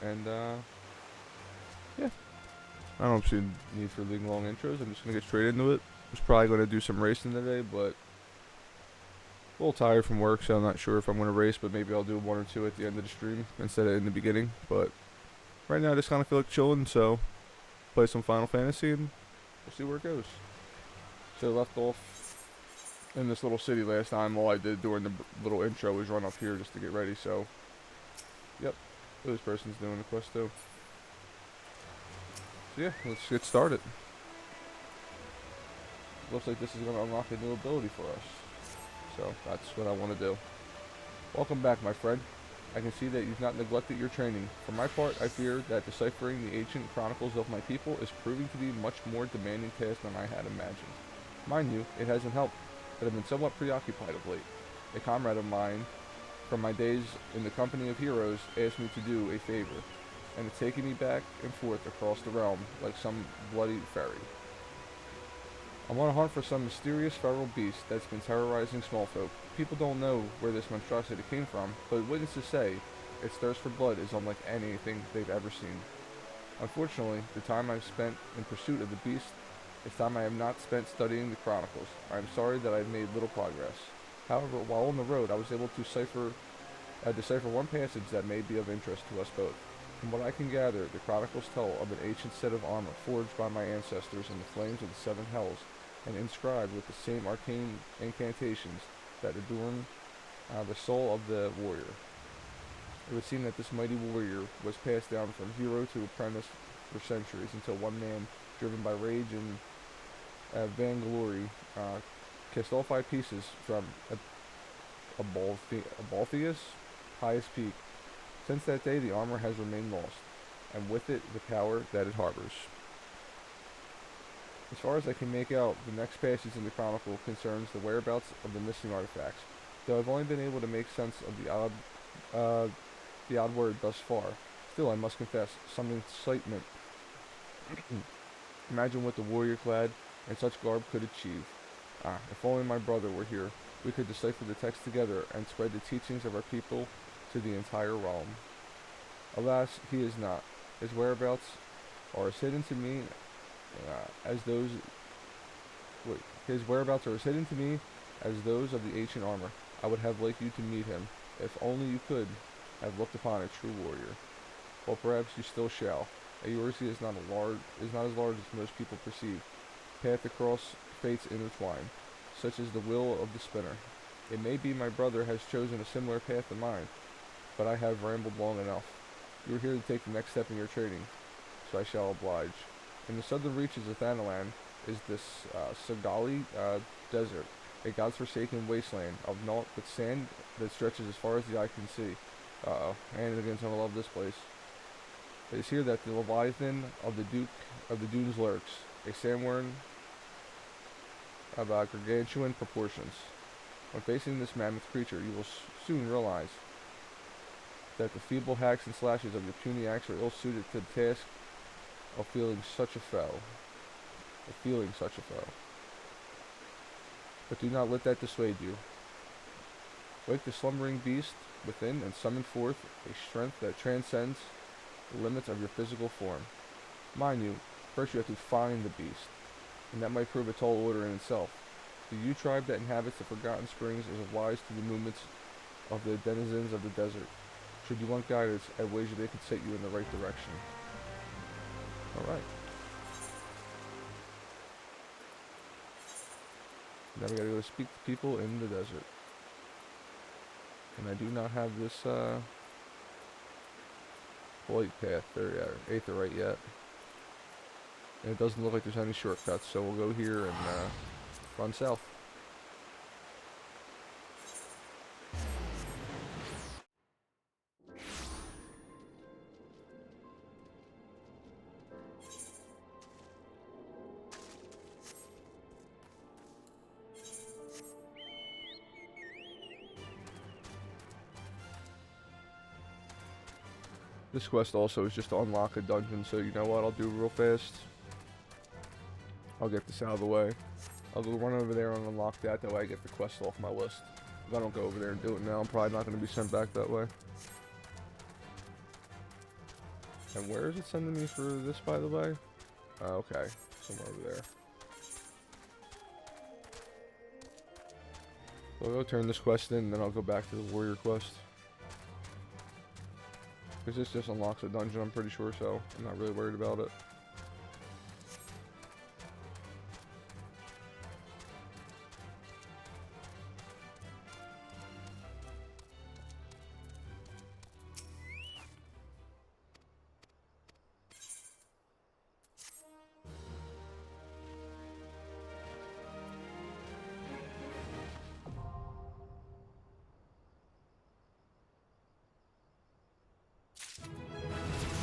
And yeah, I don't see a need for long intros. I'm just gonna get straight into it. I was probably gonna do some racing today, but a little tired from work, so I'm not sure if I'm gonna race. But maybe I'll do one or two at the end of the stream instead of in the beginning. But right now, I just kind of feel like chilling, so play some Final Fantasy and we'll see where it goes. So left off in this little city last time. All I did during the little intro was run up here just to get ready. So, yep, this person's doing the quest too. So yeah, let's get started. Looks like this is going to unlock a new ability for us. So that's what I want to do. Welcome back, my friend. I can see that you've not neglected your training. For my part, I fear that deciphering the ancient chronicles of my people is proving to be a much more demanding task than I had imagined. Mind you, it hasn't helped, but I've been somewhat preoccupied of late. A comrade of mine from my days in the company of heroes asked me to do a favor, and it's taking me back and forth across the realm like some bloody ferry. I'm on a hunt for some mysterious feral beast that's been terrorizing small folk. People don't know where this monstrosity came from, but witnesses say its thirst for blood is unlike anything they've ever seen. Unfortunately, the time I've spent in pursuit of the beast is time I have not spent studying the chronicles. I am sorry that I've made little progress. However, while on the road, I was able to decipher one passage that may be of interest to us both. From what I can gather, the chronicles tell of an ancient set of armor forged by my ancestors in the flames of the seven hells, and inscribed with the same arcane incantations that adorn the soul of the warrior. It would seem that this mighty warrior was passed down from hero to apprentice for centuries until one man, driven by rage and vainglory, kissed all five pieces from Abaltheus' highest peak. Since that day, the armor has remained lost, and with it, the power that it harbors. As far as I can make out, the next passage in the chronicle concerns the whereabouts of the missing artifacts, though I've only been able to make sense of the odd word thus far. Still, I must confess, some excitement. Imagine what the warrior clad in such garb could achieve. Ah, if only my brother were here, we could decipher the text together and spread the teachings of our people to the entire realm. Alas, he is not. His whereabouts are as hidden to me as those. Wait, his whereabouts are as hidden to me as those of the ancient armor. I would have liked you to meet him, if only you could have looked upon a true warrior. Well, perhaps you still shall. Eorzea is not as large as most people perceive. Path across fates intertwine, such is the will of the spinner. It may be my brother has chosen a similar path to mine, but I have rambled long enough. You are here to take the next step in your training, so I shall oblige. In the southern reaches of Thanalan is this Sagali desert, a god's-forsaken wasteland of naught but sand that stretches as far as the eye can see. And again, I love this place. It is here that the Leviathan of the Duke of the Dunes lurks, a sandworm of gargantuan proportions. When facing this mammoth creature, you will soon realize that the feeble hacks and slashes of your puny axe are ill-suited to the task of feeling such a foe. But do not let that dissuade you. Wake the slumbering beast within and summon forth a strength that transcends the limits of your physical form. Mind you, first you have to find the beast, and that might prove a tall order in itself. The Yu tribe that inhabits the Forgotten Springs is wise to the movements of the denizens of the desert. Should you want guidance, I wager they could set you in the right direction. Alright. Now we gotta go speak to people in the desert. And I do not have this, flight path or aetheryte yet. And it doesn't look like there's any shortcuts, so we'll go here and, run south. This quest also is just to unlock a dungeon, so you know what I'll do real fast? I'll get this out of the way. I'll go run over there and unlock that way I get the quest off my list. If I don't go over there and do it now, I'm probably not going to be sent back that way. And where is it sending me for this, by the way? Okay, somewhere over there. So I'll go turn this quest in, and then I'll go back to the warrior quest. Because this just unlocks a dungeon, I'm pretty sure, so I'm not really worried about it.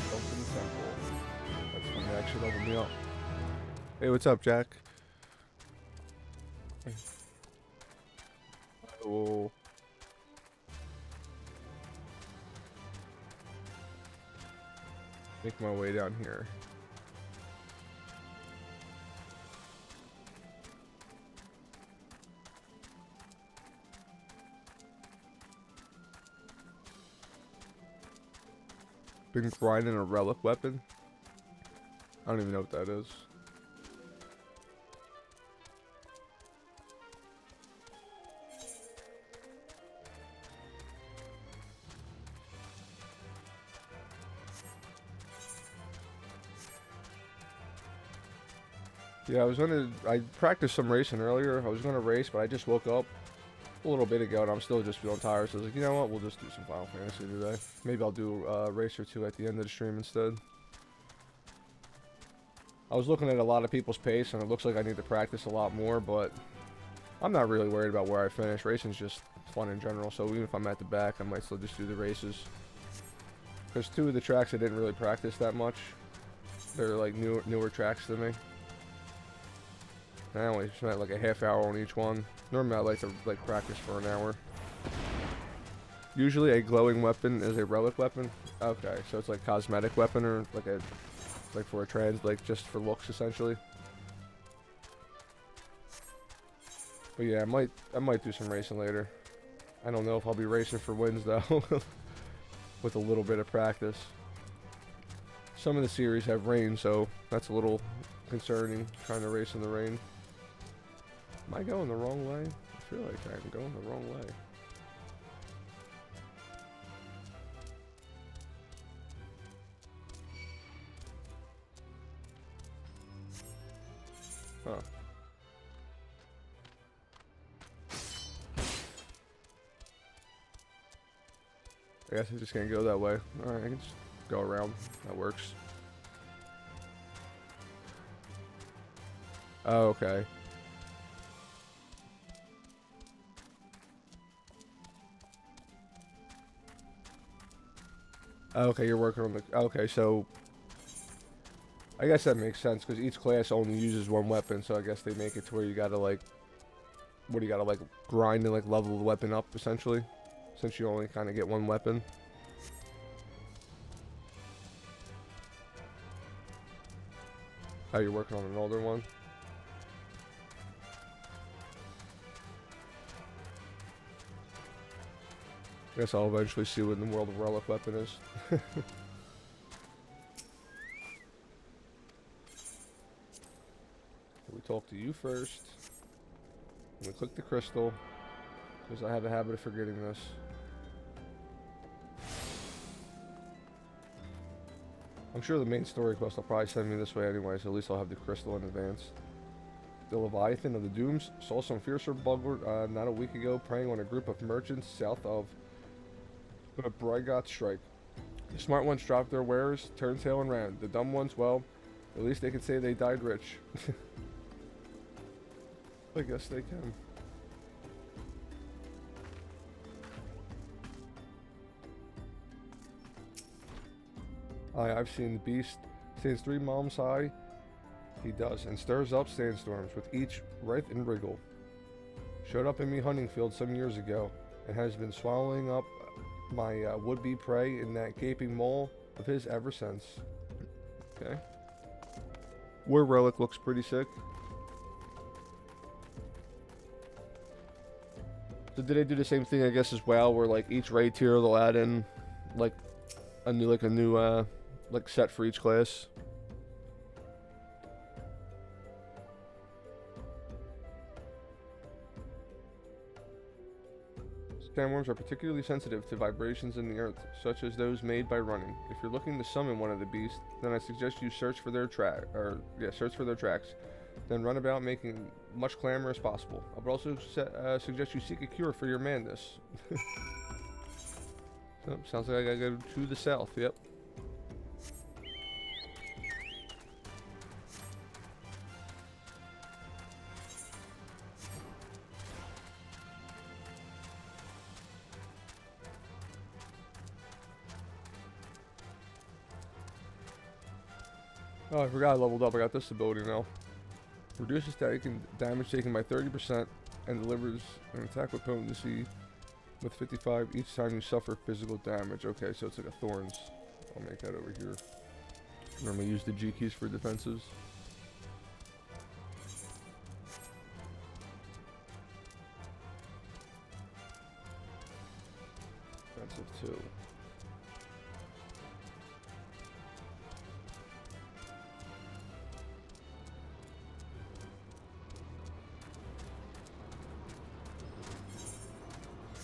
Open temple. That's when they actually open me up. Hey, what's up, Jack? I will make my way down here. Been grinding a relic weapon. I don't even know what that is. Yeah, I practiced some racing earlier. I was gonna race, but I just woke up a little bit ago and I'm still just feeling tired. So I was like, you know what, we'll just do some Final Fantasy today. Maybe I'll do a race or two at the end of the stream instead. I was looking at a lot of people's pace and it looks like I need to practice a lot more, but I'm not really worried about where I finish. Racing's just fun in general, so even if I'm at the back, I might still just do the races. Because 2 of the tracks I didn't really practice that much. They're like newer tracks to me. I only spent like a half hour on each one. Normally I like to practice for an hour. Usually a glowing weapon is a relic weapon. Okay, so it's like cosmetic weapon or like for a trans, like just for looks essentially. But yeah, I might do some racing later. I don't know if I'll be racing for wins though. With a little bit of practice. Some of the series have rain, so that's a little concerning, trying to race in the rain. Am I going the wrong way? I feel like I'm going the wrong way. Huh. I guess I just can't go that way. Alright, I can just go around. That works. Oh, okay. Okay, you're working on the... Okay, so... I guess that makes sense, because each class only uses one weapon, so I guess they make it to where you gotta, like... What do you gotta, like, grind and, like, level the weapon up, essentially? Since you only kind of get one weapon. Oh, you're working on an older one? I guess I'll eventually see what in the world of relic weapon is. We talk to you first. I'm gonna click the crystal, because I have a habit of forgetting this. I'm sure the main story quest will probably send me this way anyway, so at least I'll have the crystal in advance. The Leviathan of the Dooms saw some fiercer bugler not a week ago preying on a group of merchants south of the Brigott Strike. The smart ones dropped their wares, turned tail and ran. The dumb ones, well, at least they can say they died rich. I guess they can. I've seen the beast stands 3 miles high. He does, and stirs up sandstorms with each writhe and wriggle. Showed up in me hunting field some years ago, and has been swallowing up my would-be prey in that gaping maw of his ever since. Okay. War Relic looks pretty sick. So did they do the same thing, I guess, as well, where like each raid tier they'll add in like a new like set for each class. Sandworms are particularly sensitive to vibrations in the earth, such as those made by running. If you're looking to summon one of the beasts, then I suggest you search for their tracks. Then run about making much clamor as possible. I would also suggest you seek a cure for your madness. So, sounds like I gotta go to the south. Yep. Oh, I forgot I leveled up. I got this ability now. Reduces static damage taken by 30% and delivers an attack with potency with 55 each time you suffer physical damage. Okay, so it's like a thorns. I'll make that over here. Normally use the G keys for defenses. Defensive 2.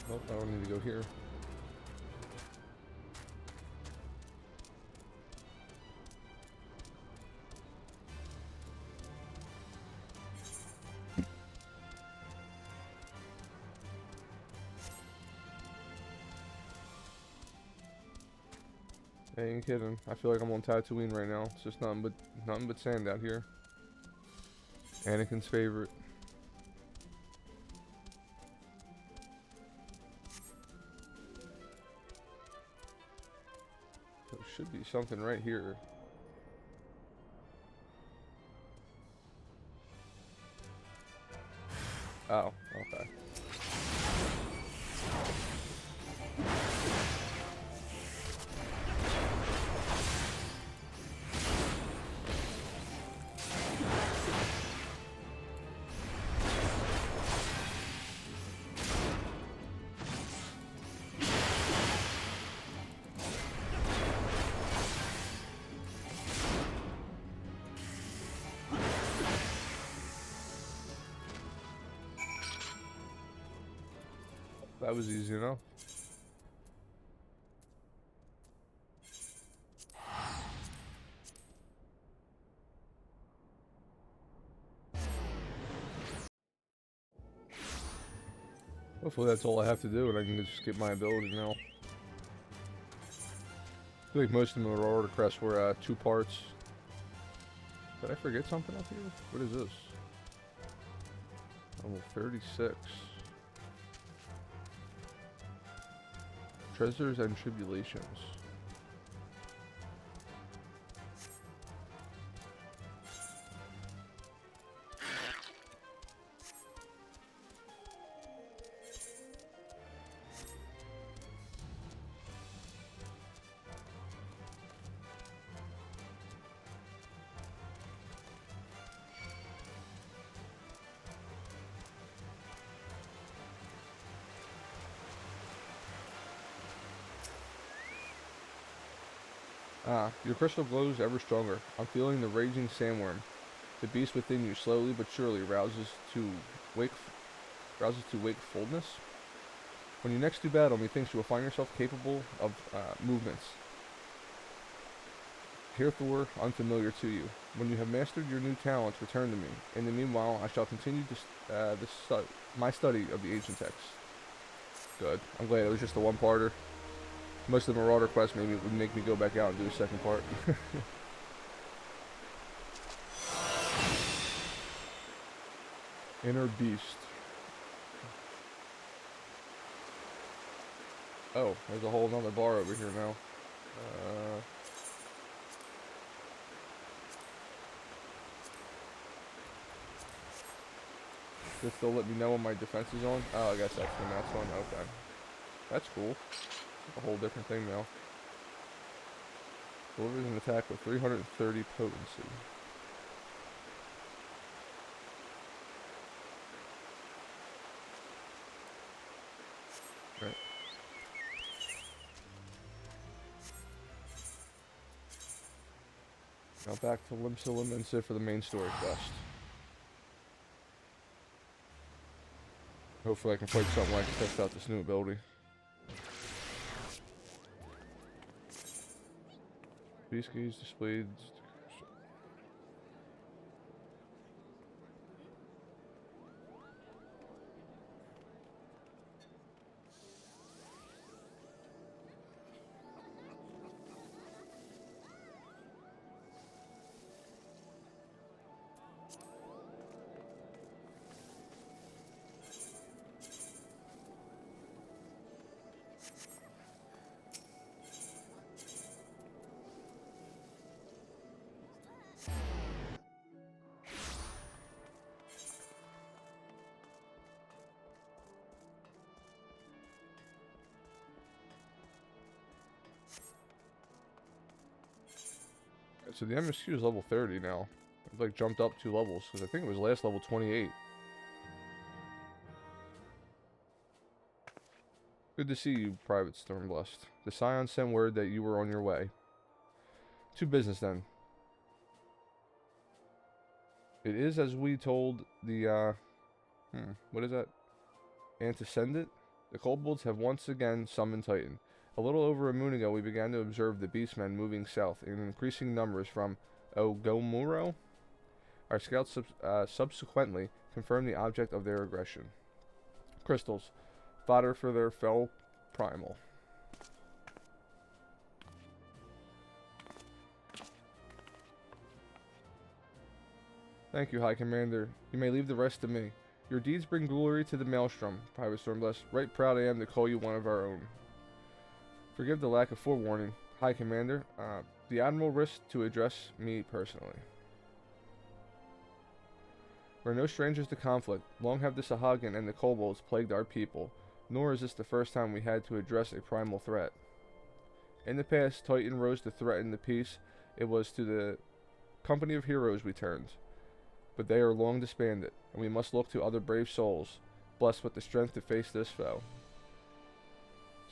Nope, I don't need to go here. I ain't kidding. I feel like I'm on Tatooine right now. It's just nothing but sand out here. Anakin's favorite. There should be something right here. Oh, okay. That was easy enough. Hopefully that's all I have to do and I can just get my ability now. I feel like most of them are order crests were 2 parts. Did I forget something up here? What is this? Level 36. Treasures and Tribulations. Ah, your crystal glows ever stronger. I'm feeling the raging sandworm. The beast within you slowly but surely rouses to wakefulness. When you next do battle, methinks you will find yourself capable of movements heretofore unfamiliar to you. When you have mastered your new talents, return to me. In the meanwhile, I shall continue my study of the ancient texts. Good. I'm glad it was just a one-parter. Most of the Marauder quests maybe would make me go back out and do a second part. Inner Beast. Oh, there's a whole nother bar over here now. Just to let me know when my defense is on. Oh, I guess that's the next one. Okay. That's cool. A whole different thing now. Delivers an attack with 330 potency. Right. Now back to Limsa for the main story quest. Hopefully I can fight something where I can test out this new ability. These keys displayed. So the MSQ is level 30 now. It's like jumped up 2 levels because I think it was last level 28. Good to see you, Private Stormblessed. The Scion sent word that you were on your way. To business then. It is as we told the, what is that? Antecedent? The Kobolds have once again summoned Titan. A little over a moon ago, we began to observe the Beastmen moving south in increasing numbers from Ogomuro. Our scouts subsequently confirmed the object of their aggression. Crystals. Fodder for their fell primal. Thank you, High Commander. You may leave the rest to me. Your deeds bring glory to the Maelstrom, Private Stormblessed. Right proud I am to call you one of our own. Forgive the lack of forewarning, High Commander. The Admiral wished to address me personally. We're no strangers to conflict. Long have the Sahagin and the Kobolds plagued our people, nor is this the first time we had to address a primal threat. In the past, Titan rose to threaten the peace. It was to the company of heroes we turned. But they are long disbanded, and we must look to other brave souls, blessed with the strength to face this foe.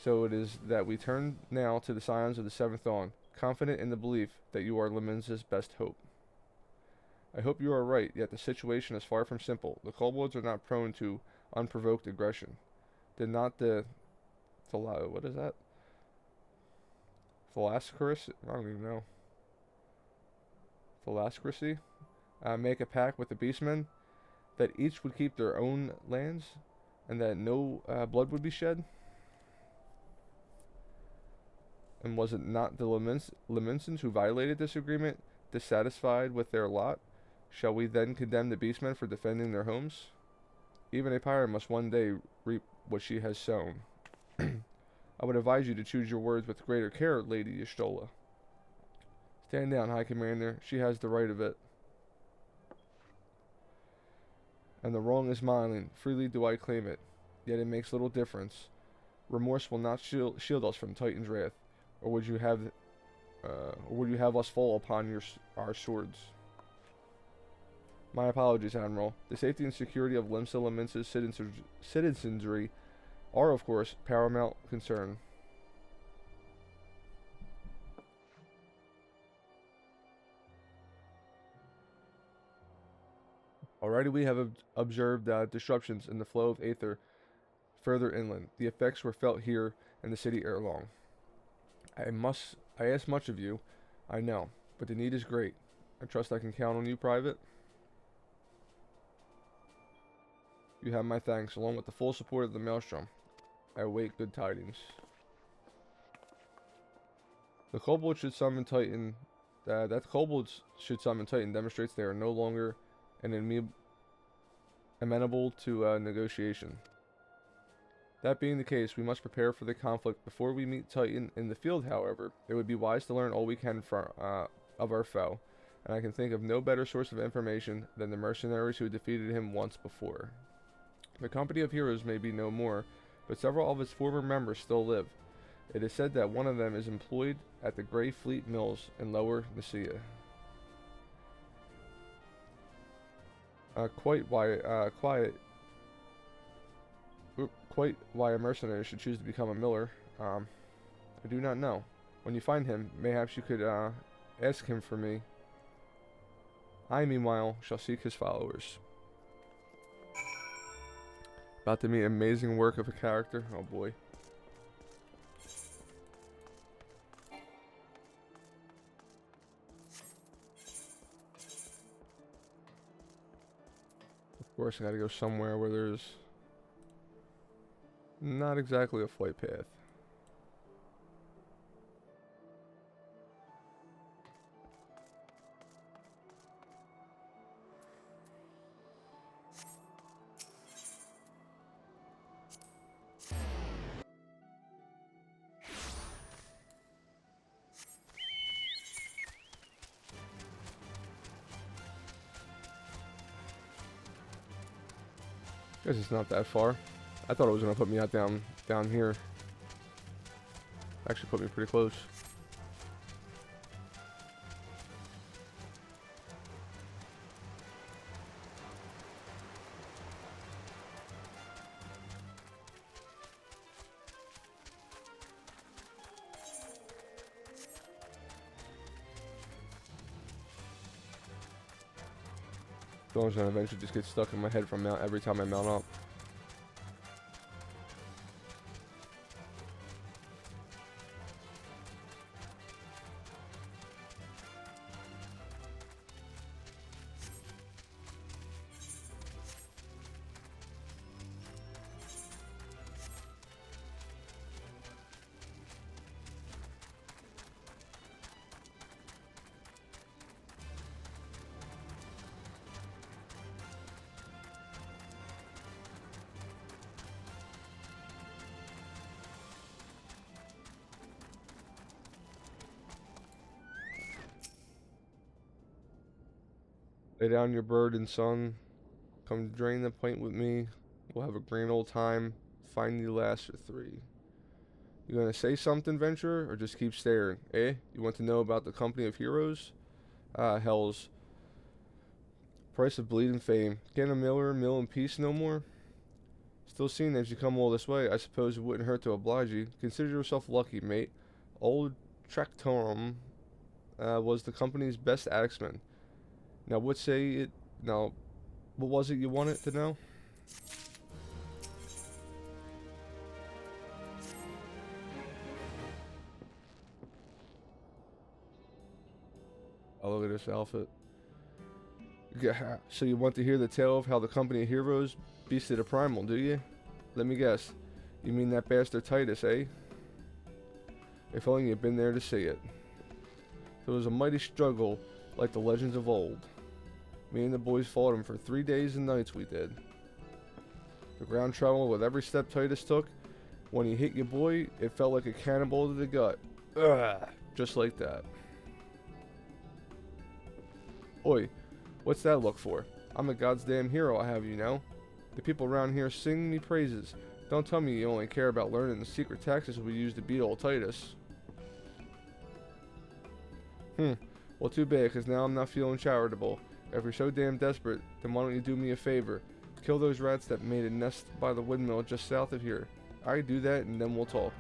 So it is that we turn now to the Scions of the Seventh Dawn, confident in the belief that you are Leminza's best hope. I hope you are right, yet the situation is far from simple. The kobolds are not prone to unprovoked aggression. Did not the what is that? Thalascracy? I don't even know. Thalascracy? Make a pact with the Beastmen that each would keep their own lands and that no blood would be shed? And was it not the Leminsons who violated this agreement, dissatisfied with their lot? Shall we then condemn the Beastmen for defending their homes? Even a pirate must one day reap what she has sown. I would advise you to choose your words with greater care, Lady Y'shtola. Stand down, High Commander. She has the right of it. And the wrong is mine. Freely do I claim it. Yet it makes little difference. Remorse will not shield us from Titan's wrath. Or would you have us fall upon our swords? My apologies, Admiral. The safety and security of Limsa Leminsa's citizenry are, of course, paramount concern. Already we have observed disruptions in the flow of aether further inland. The effects were felt here in the city ere long. I ask much of you, I know, but the need is great. I trust I can count on you, Private. You have my thanks, along with the full support of the Maelstrom. I await good tidings. The kobolds should summon Titan. That the kobolds should summon Titan demonstrates they are no longer amenable to negotiation. That being the case, we must prepare for the conflict before we meet Titan in the field. However, it would be wise to learn all we can of our foe, and I can think of no better source of information than the mercenaries who defeated him once before. The company of heroes may be no more, but several of its former members still live. It is said that one of them is employed at the Grey Fleet Mills in Lower Nicaea. Quite why a mercenary should choose to become a miller, I do not know. When you find him, mayhaps you could ask him for me I, meanwhile, shall seek his followers. About to meet amazing work of a character. Oh boy. Of course, I gotta go somewhere where there's not exactly a flight path. Guess it's not that far. I thought it was gonna put me out down here. Actually put me pretty close. Phone's gonna eventually just get stuck in my head from every time I mount up. Lay down your bird and sun. Come drain the pint with me. We'll have a grand old time. Find the last for 3. You gonna say something, Venturer, or just keep staring? Eh? You want to know about the company of heroes? Ah, hells. Price of bleeding fame. Can a miller mill in peace no more? Still seeing as you come all this way, I suppose it wouldn't hurt to oblige you. Consider yourself lucky, mate. Old Tractorum was the company's best axeman. Now, what say it? Now, what was it you wanted to know? Oh, look at this outfit. Yeah, so you want to hear the tale of how the company of heroes beasted a primal, do you? Let me guess. You mean that bastard Titus, eh? If only you'd been there to see it. It was a mighty struggle, like the legends of old. Me and the boys fought him for 3 days and nights, we did. The ground trembled with every step Titus took. When he hit your boy, it felt like a cannonball to the gut. Ugh, just like that. Oi, what's that look for? I'm a goddamn hero, I have you know. The people around here sing me praises. Don't tell me you only care about learning the secret tactics we use to beat old Titus. Well, too bad, because now I'm not feeling charitable. If you're so damn desperate, then why don't you do me a favor? Kill those rats that made a nest by the windmill just south of here. I do that, and then we'll talk.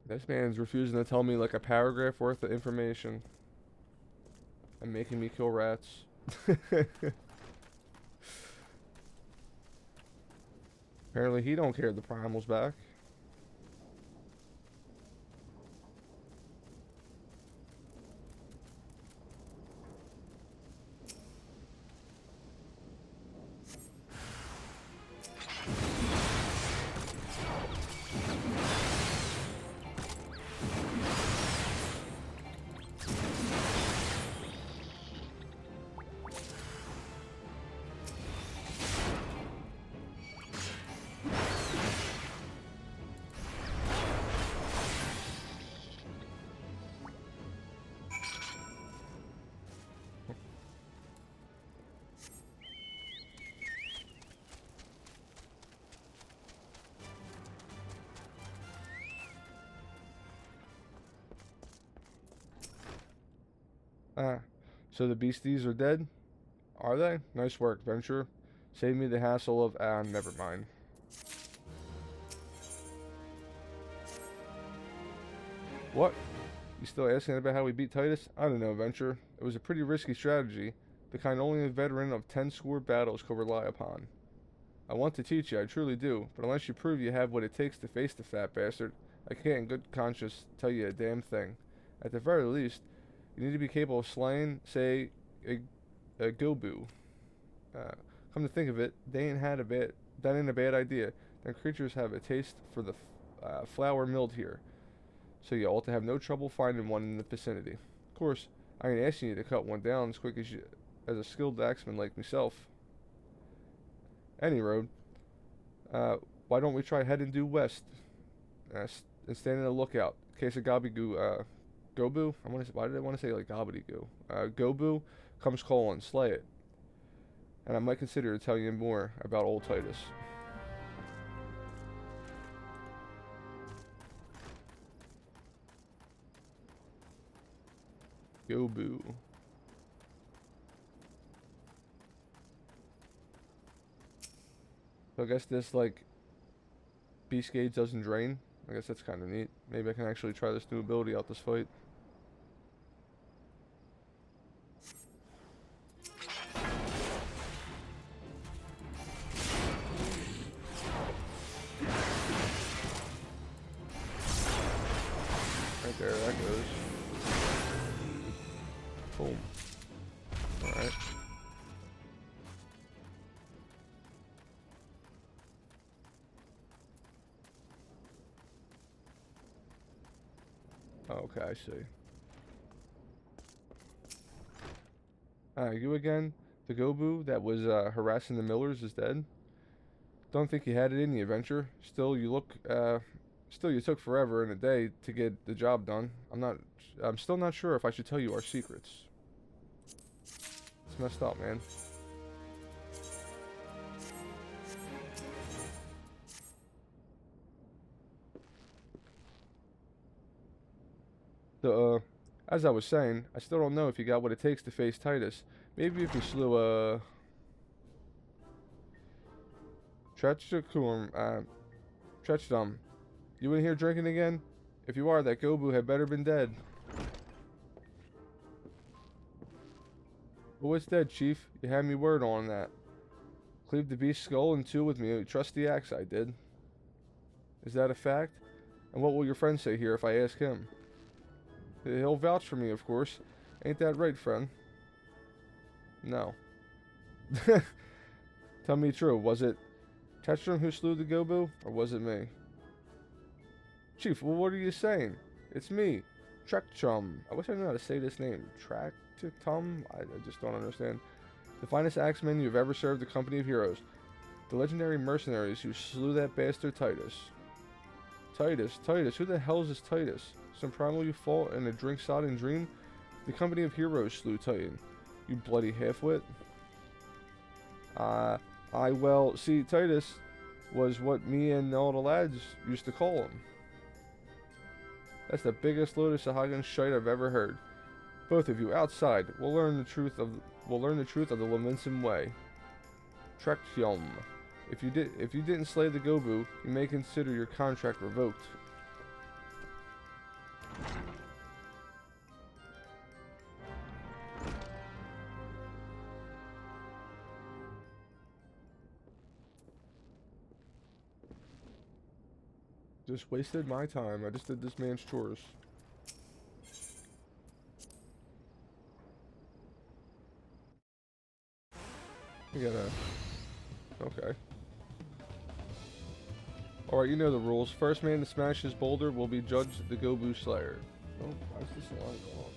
This man's refusing to tell me like a paragraph worth of information. And making me kill rats. Apparently he don't care the primal's back. Ah, so the beasties are dead? Are they? Nice work, Venture. Save me the hassle of, never mind. What? You still asking about how we beat Titus? I don't know, Venture. It was a pretty risky strategy, the kind only a veteran of 10 score battles could rely upon. I want to teach you, I truly do, but unless you prove you have what it takes to face the fat bastard, I can't in good conscience tell you a damn thing. At the very least, you need to be capable of slaying, say, a Gobu. Come to think of it, that ain't a bad idea. Then creatures have a taste for the flour milled here, so you ought to have no trouble finding one in the vicinity. Of course, I ain't asking you to cut one down as quick as a skilled axeman like myself. Any road, why don't we try heading due west and stand in a lookout in case a Gobu? Why did I want to say like gobbledygoo? Gobu comes calling, slay it. And I might consider telling you more about old Titus. Gobu. So I guess this, like, Beast Gauge doesn't drain. I guess that's kind of neat. Maybe I can actually try this new ability out this fight. Right there, that goes. Boom. Alright. Okay, I see. You again? The Gobu that was harassing the Millers is dead? Don't think you had it in the adventure. Still, you took forever and a day to get the job done. I'm still not sure if I should tell you our secrets. It's messed up, man. As I was saying, I still don't know if you got what it takes to face Titus. Maybe if you slew, Tretchdom. You in here drinking again? If you are, that Gobu had better been dead. Oh, it's dead, Chief. You had me word on that. Cleaved the beast's skull in two with me. Trust the axe, I did. Is that a fact? And what will your friend say here if I ask him? He'll vouch for me, of course. Ain't that right, friend? No. Tell me true. Was it Tetram who slew the Gobu, or was it me? Chief, well, what are you saying? It's me, Trekchum. I wish I knew how to say this name. Traktum? I just don't understand. The finest axemen you've ever served the company of heroes. The legendary mercenaries who slew that bastard Titus. Titus? Who the hell is this Titus? Some primal you fought in a drink-sodden dream? The company of heroes slew Titan. You bloody half-wit. Well, see, Titus was what me and all the lads used to call him. That's the biggest load of Sahagan shite I've ever heard. Both of you, outside. We'll learn the truth of the Levinson way. Trekyum. If you didn't slay the Gobu, you may consider your contract revoked. Just wasted my time. I just did this man's chores. We gotta... Okay. Alright, you know the rules. First man to smash his boulder will be judged the Gobu Slayer. Oh, why is this line going on?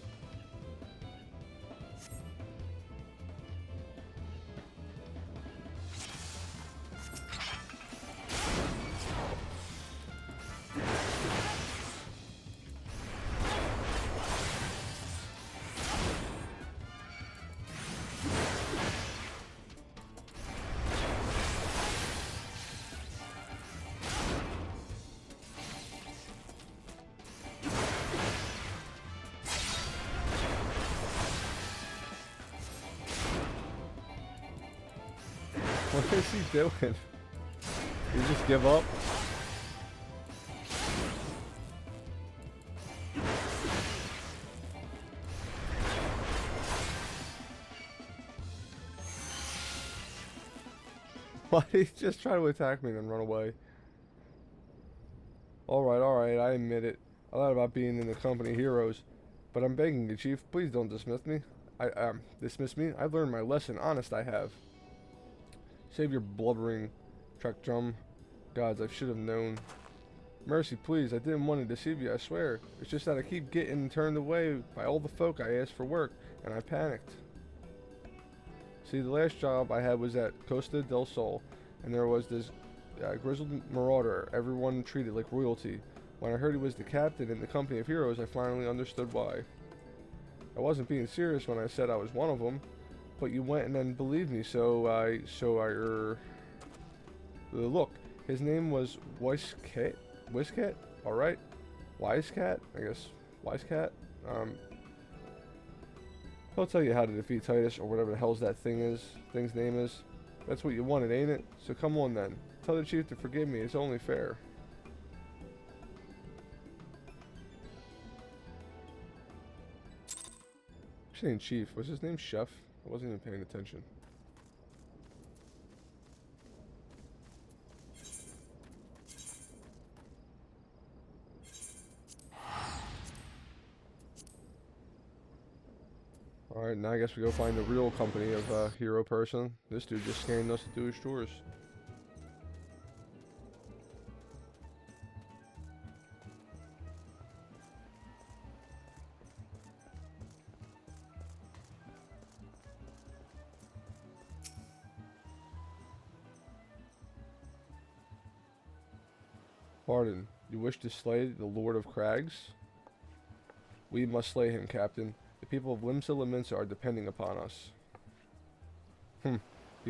What is he doing? You just give up? Why did he just try to attack me and then run away? Alright, I admit it. I lied about being in the company of heroes. But I'm begging you, Chief, please don't dismiss me. Dismiss me? I've learned my lesson, honest I have. Save your blubbering, truck drum. Gods, I should have known. Mercy, please, I didn't want to deceive you, I swear. It's just that I keep getting turned away by all the folk I asked for work, and I panicked. See, the last job I had was at Costa del Sol, and there was this grizzled marauder everyone treated like royalty. When I heard he was the captain in the company of heroes, I finally understood why. I wasn't being serious when I said I was one of them, but you went and then believed me, look, his name was Wisecat? Alright. Wisecat? I guess. Wisecat? He'll tell you how to defeat Titus, or whatever the hell's that thing's name is. That's what you wanted, ain't it? So come on then. Tell the chief to forgive me, it's only fair. Actually, ain't Chief. Was his name Chef? I wasn't even paying attention. Alright, now I guess we go find the real company of hero person. This dude just scanned us to do his chores. Pardon, you wish to slay the Lord of Crags? We must slay him, Captain. The people of Limsa Laminsa are depending upon us. You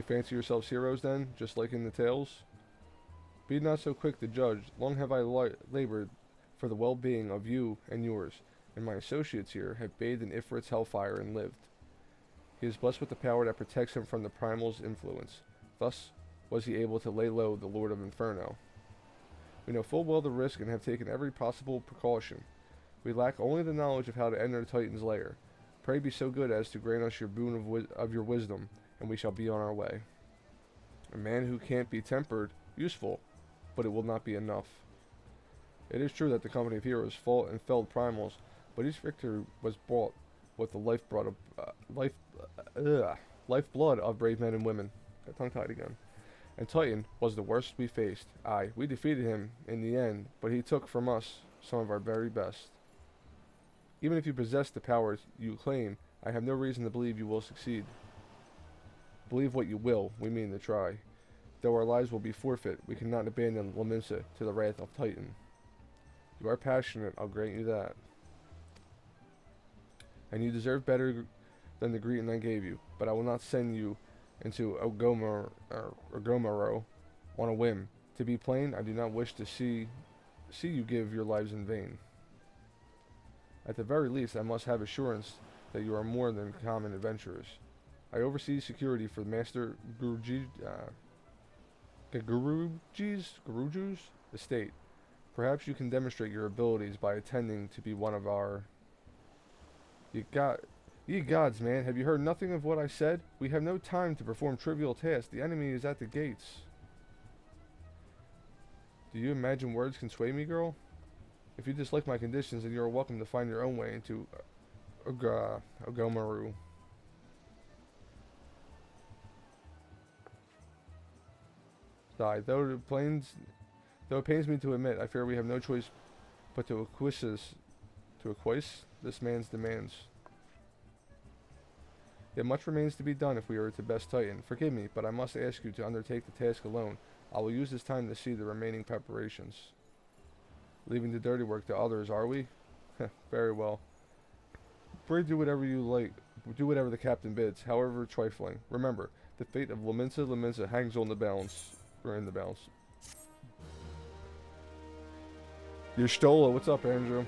fancy yourselves heroes then, just like in the tales? Be not so quick to judge. Long have I labored for the well-being of you and yours, and my associates here have bathed in Ifrit's hellfire and lived. He is blessed with the power that protects him from the Primal's influence. Thus was he able to lay low the Lord of Inferno. We know full well the risk and have taken every possible precaution. We lack only the knowledge of how to enter the Titan's lair. Pray be so good as to grant us your boon of your wisdom, and we shall be on our way. A man who can't be tempered, useful, but it will not be enough. It is true that the company of heroes fought and felled primals, but each victory was bought with the lifeblood of brave men and women. Got tongue-tied again. And Titan was the worst we faced. Aye, we defeated him in the end, but he took from us some of our very best. Even if you possess the powers you claim, I have no reason to believe you will succeed. Believe what you will, we mean to try. Though our lives will be forfeit, we cannot abandon Laminsa to the wrath of Titan. You are passionate, I'll grant you that. And you deserve better than the greeting I gave you, but I will not send you into Ogomaro on a whim. To be plain, I do not wish to see you give your lives in vain. At the very least, I must have assurance that you are more than common adventurers. I oversee security for Master Guruji's estate. Perhaps you can demonstrate your abilities by attending to be one of our... Ye gods, man, have you heard nothing of what I said? We have no time to perform trivial tasks. The enemy is at the gates. Do you imagine words can sway me, girl? If you dislike my conditions, then you are welcome to find your own way into Ogomaru. Sigh. Though it pains me to admit, I fear we have no choice but to acquiesce this man's demands. Yet much remains to be done if we are to best Titan. Forgive me, but I must ask you to undertake the task alone. I will use this time to see the remaining preparations. Leaving the dirty work to others, are we? Very well. Pray do whatever you like. Do whatever the captain bids, however trifling. Remember, the fate of Laminsa hangs on the balance. We're in the balance. Stola, what's up, Andrew?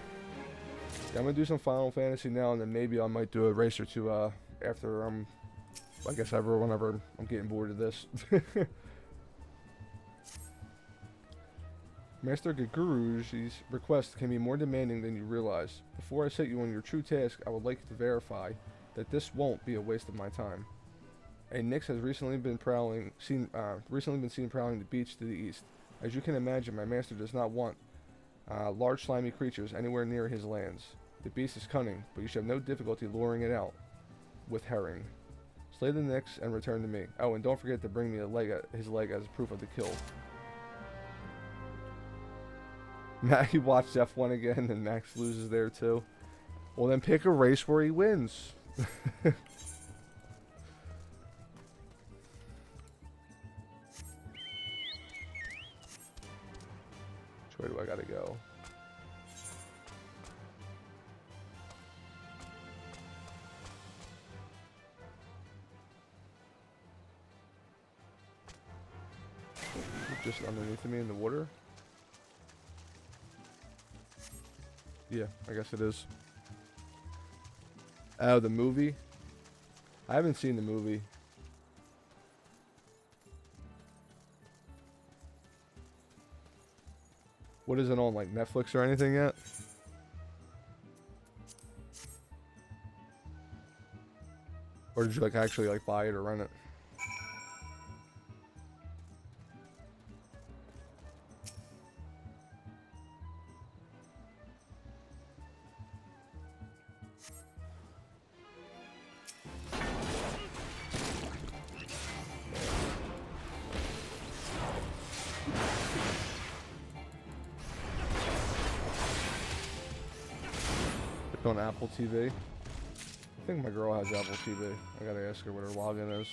Yeah, I'm gonna do some Final Fantasy now, and then maybe I might do a race or two after I guess whenever I'm getting bored of this. Master Gaguruji's request can be more demanding than you realize. Before I set you on your true task, I would like to verify that this won't be a waste of my time. A Nix has recently been seen prowling the beach to the east. As you can imagine, my master does not want large slimy creatures anywhere near his lands. The beast is cunning, but you should have no difficulty luring it out with herring. Slay the Nix and return to me. Oh, and don't forget to bring me his leg as proof of the kill. He watched F1 again, and Max loses there too. Well, then pick a race where he wins. Which way do I gotta go? Just underneath me in the water? Yeah, I guess it is. Oh, the movie? I haven't seen the movie. What is it on, like Netflix or anything yet? Or did you like actually like buy it or rent it? It's on Apple TV. I think my girl has Apple TV. I gotta ask her what her login is.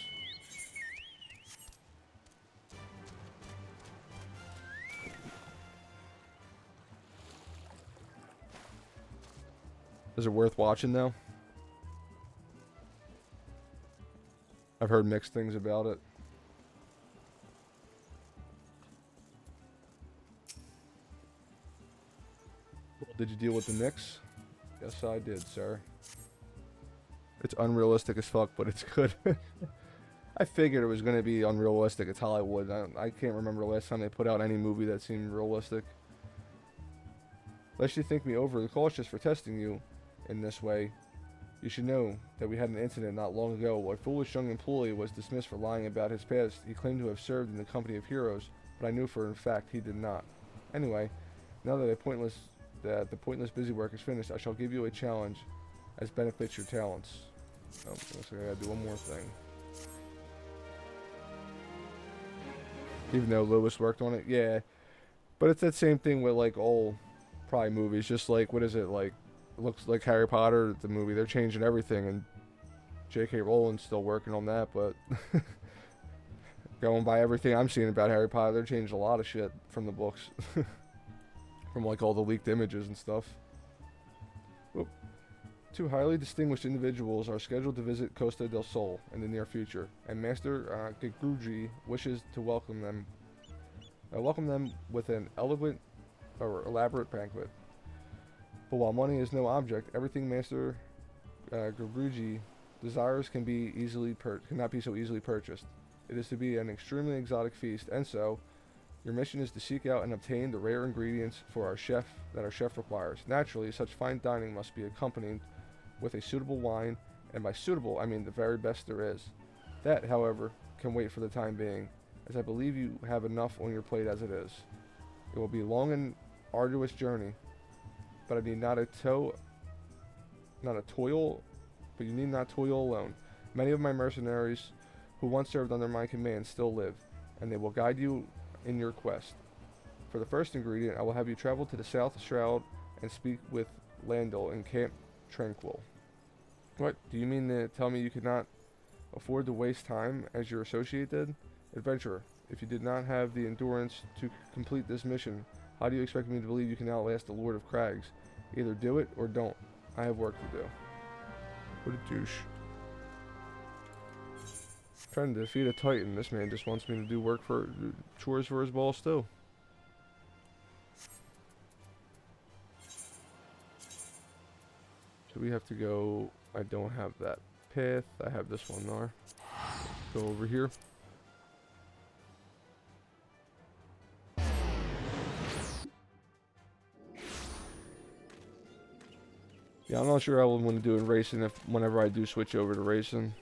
Is it worth watching though? I've heard mixed things about it. Did you deal with the Knicks? Yes, I did, sir. It's unrealistic as fuck, but it's good. I figured it was going to be unrealistic. It's Hollywood. I can't remember the last time they put out any movie that seemed realistic. Lest you think me overly cautious for testing you in this way, you should know that we had an incident not long ago. A foolish young employee was dismissed for lying about his past. He claimed to have served in the company of heroes, but I knew for a fact he did not. Anyway, now that the pointless busy work is finished, I shall give you a challenge as benefits your talents. Oh, looks like I gotta do one more thing. Even though Lewis worked on it, yeah. But it's that same thing with like all probably movies. Just like, what is it, like, looks like Harry Potter, the movie, they're changing everything, and J.K. Rowling's still working on that, but going by everything I'm seeing about Harry Potter, they're changing a lot of shit from the books. From like all the leaked images and stuff. Whoop. Two highly distinguished individuals are scheduled to visit Costa del Sol in the near future, and Master Giguji wishes to welcome them with an elegant or elaborate banquet. But while money is no object, everything Master Giguji desires cannot be so easily purchased. It is to be an extremely exotic feast, and so your mission is to seek out and obtain the rare ingredients for our chef requires. Naturally, such fine dining must be accompanied with a suitable wine, and by suitable, I mean the very best there is. That, however, can wait for the time being, as I believe you have enough on your plate as it is. It will be a long and arduous journey, but you need not toil alone. Many of my mercenaries who once served under my command still live, and they will guide you in your quest. For the first ingredient, I will have you travel to the South Shroud and speak with Landel in Camp Tranquil. What? Do you mean to tell me you could not afford to waste time as your associate did? Adventurer, if you did not have the endurance to complete this mission, how do you expect me to believe you can outlast the Lord of Crags? Either do it or don't. I have work to do. What a douche. Trying to defeat a Titan. This man just wants me to do chores for his boss too. So we have to go. I don't have that path. I have this one there. Go over here. Yeah, I'm not sure how I want to do in racing whenever I do switch over to racing.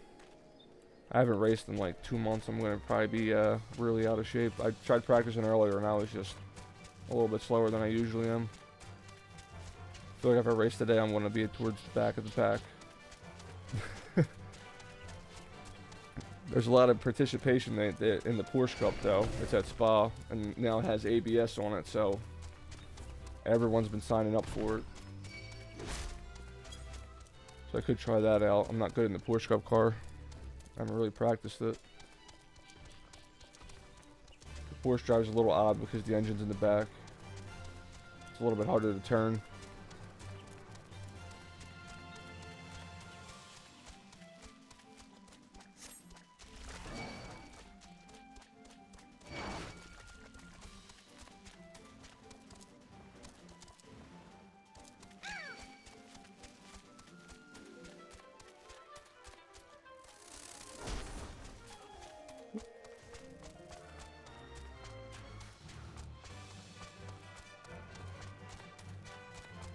I haven't raced in like 2 months. I'm going to probably be really out of shape. I tried practicing earlier and I was just a little bit slower than I usually am. I feel like if I race today, I'm going to be towards the back of the pack. There's a lot of participation in the Porsche Cup, though. It's at Spa, and now it has ABS on it, so everyone's been signing up for it. So I could try that out. I'm not good in the Porsche Cup car. I haven't really practiced it. The Porsche drive's a little odd because the engine's in the back. It's a little bit harder to turn.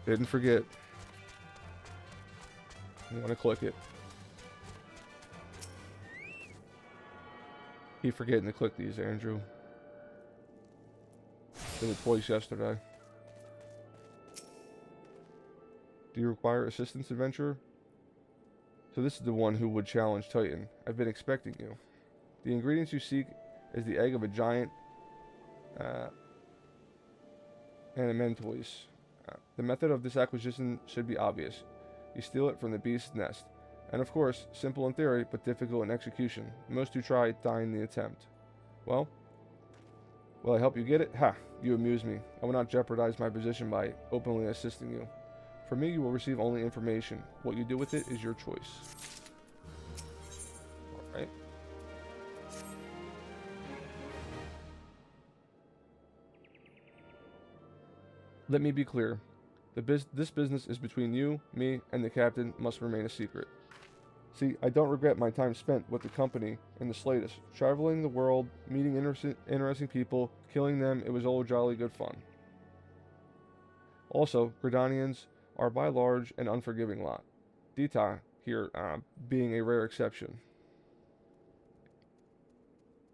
Didn't forget. You want to click it. Keep forgetting to click these, Andrew. Did it twice yesterday. Do you require assistance, adventurer? So this is the one who would challenge Titan. I've been expecting you. The ingredients you seek is the egg of a giant Animentois. The method of this acquisition should be obvious. You steal it from the beast's nest. And of course, simple in theory, but difficult in execution. Most who try die in the attempt. Well, will I help you get it? Ha! You amuse me. I will not jeopardize my position by openly assisting you. For me, you will receive only information. What you do with it is your choice. Alright. Let me be clear. This business is between you, me, and the captain must remain a secret. See, I don't regret my time spent with the company in the slightest. Traveling the world, meeting interesting people, killing them, it was all jolly good fun. Also, Gridanians are by large an unforgiving lot. Dita here being a rare exception.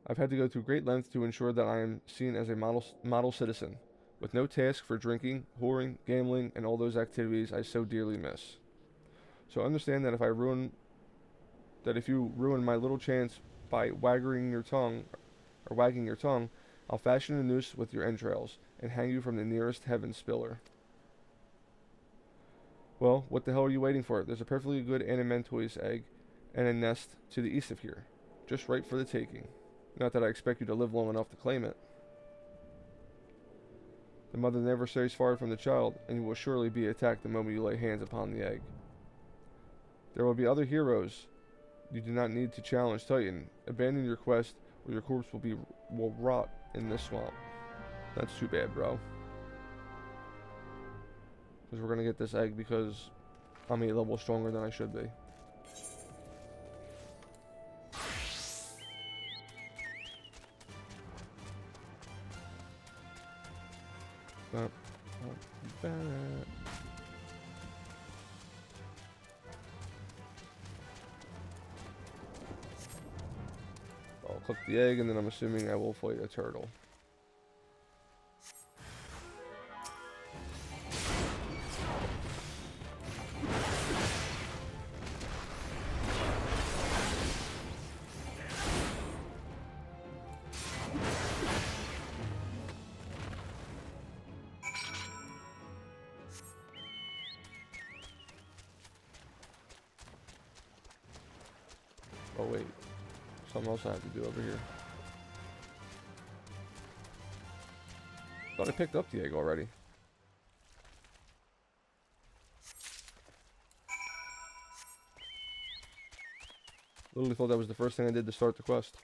I've had to go through great lengths to ensure that I am seen as a model citizen, with no task for drinking, whoring, gambling, and all those activities I so dearly miss. So understand that if you ruin my little chance by wagging your tongue, I'll fashion a noose with your entrails and hang you from the nearest heaven spiller. Well, what the hell are you waiting for? There's a perfectly good Animentois egg and a nest to the east of here, just right for the taking. Not that I expect you to live long enough to claim it. The mother never stays far from the child, and you will surely be attacked the moment you lay hands upon the egg. There will be other heroes. You do not need to challenge Titan. Abandon your quest, or your corpse will rot in this swamp. That's too bad, bro. Because we're gonna get this egg because I'm 8 levels stronger than I should be. I'll cook the egg, and then I'm assuming I will fight a turtle. Oh wait, something else I have to do over here. Thought I picked up the egg already. Literally thought that was the first thing I did to start the quest.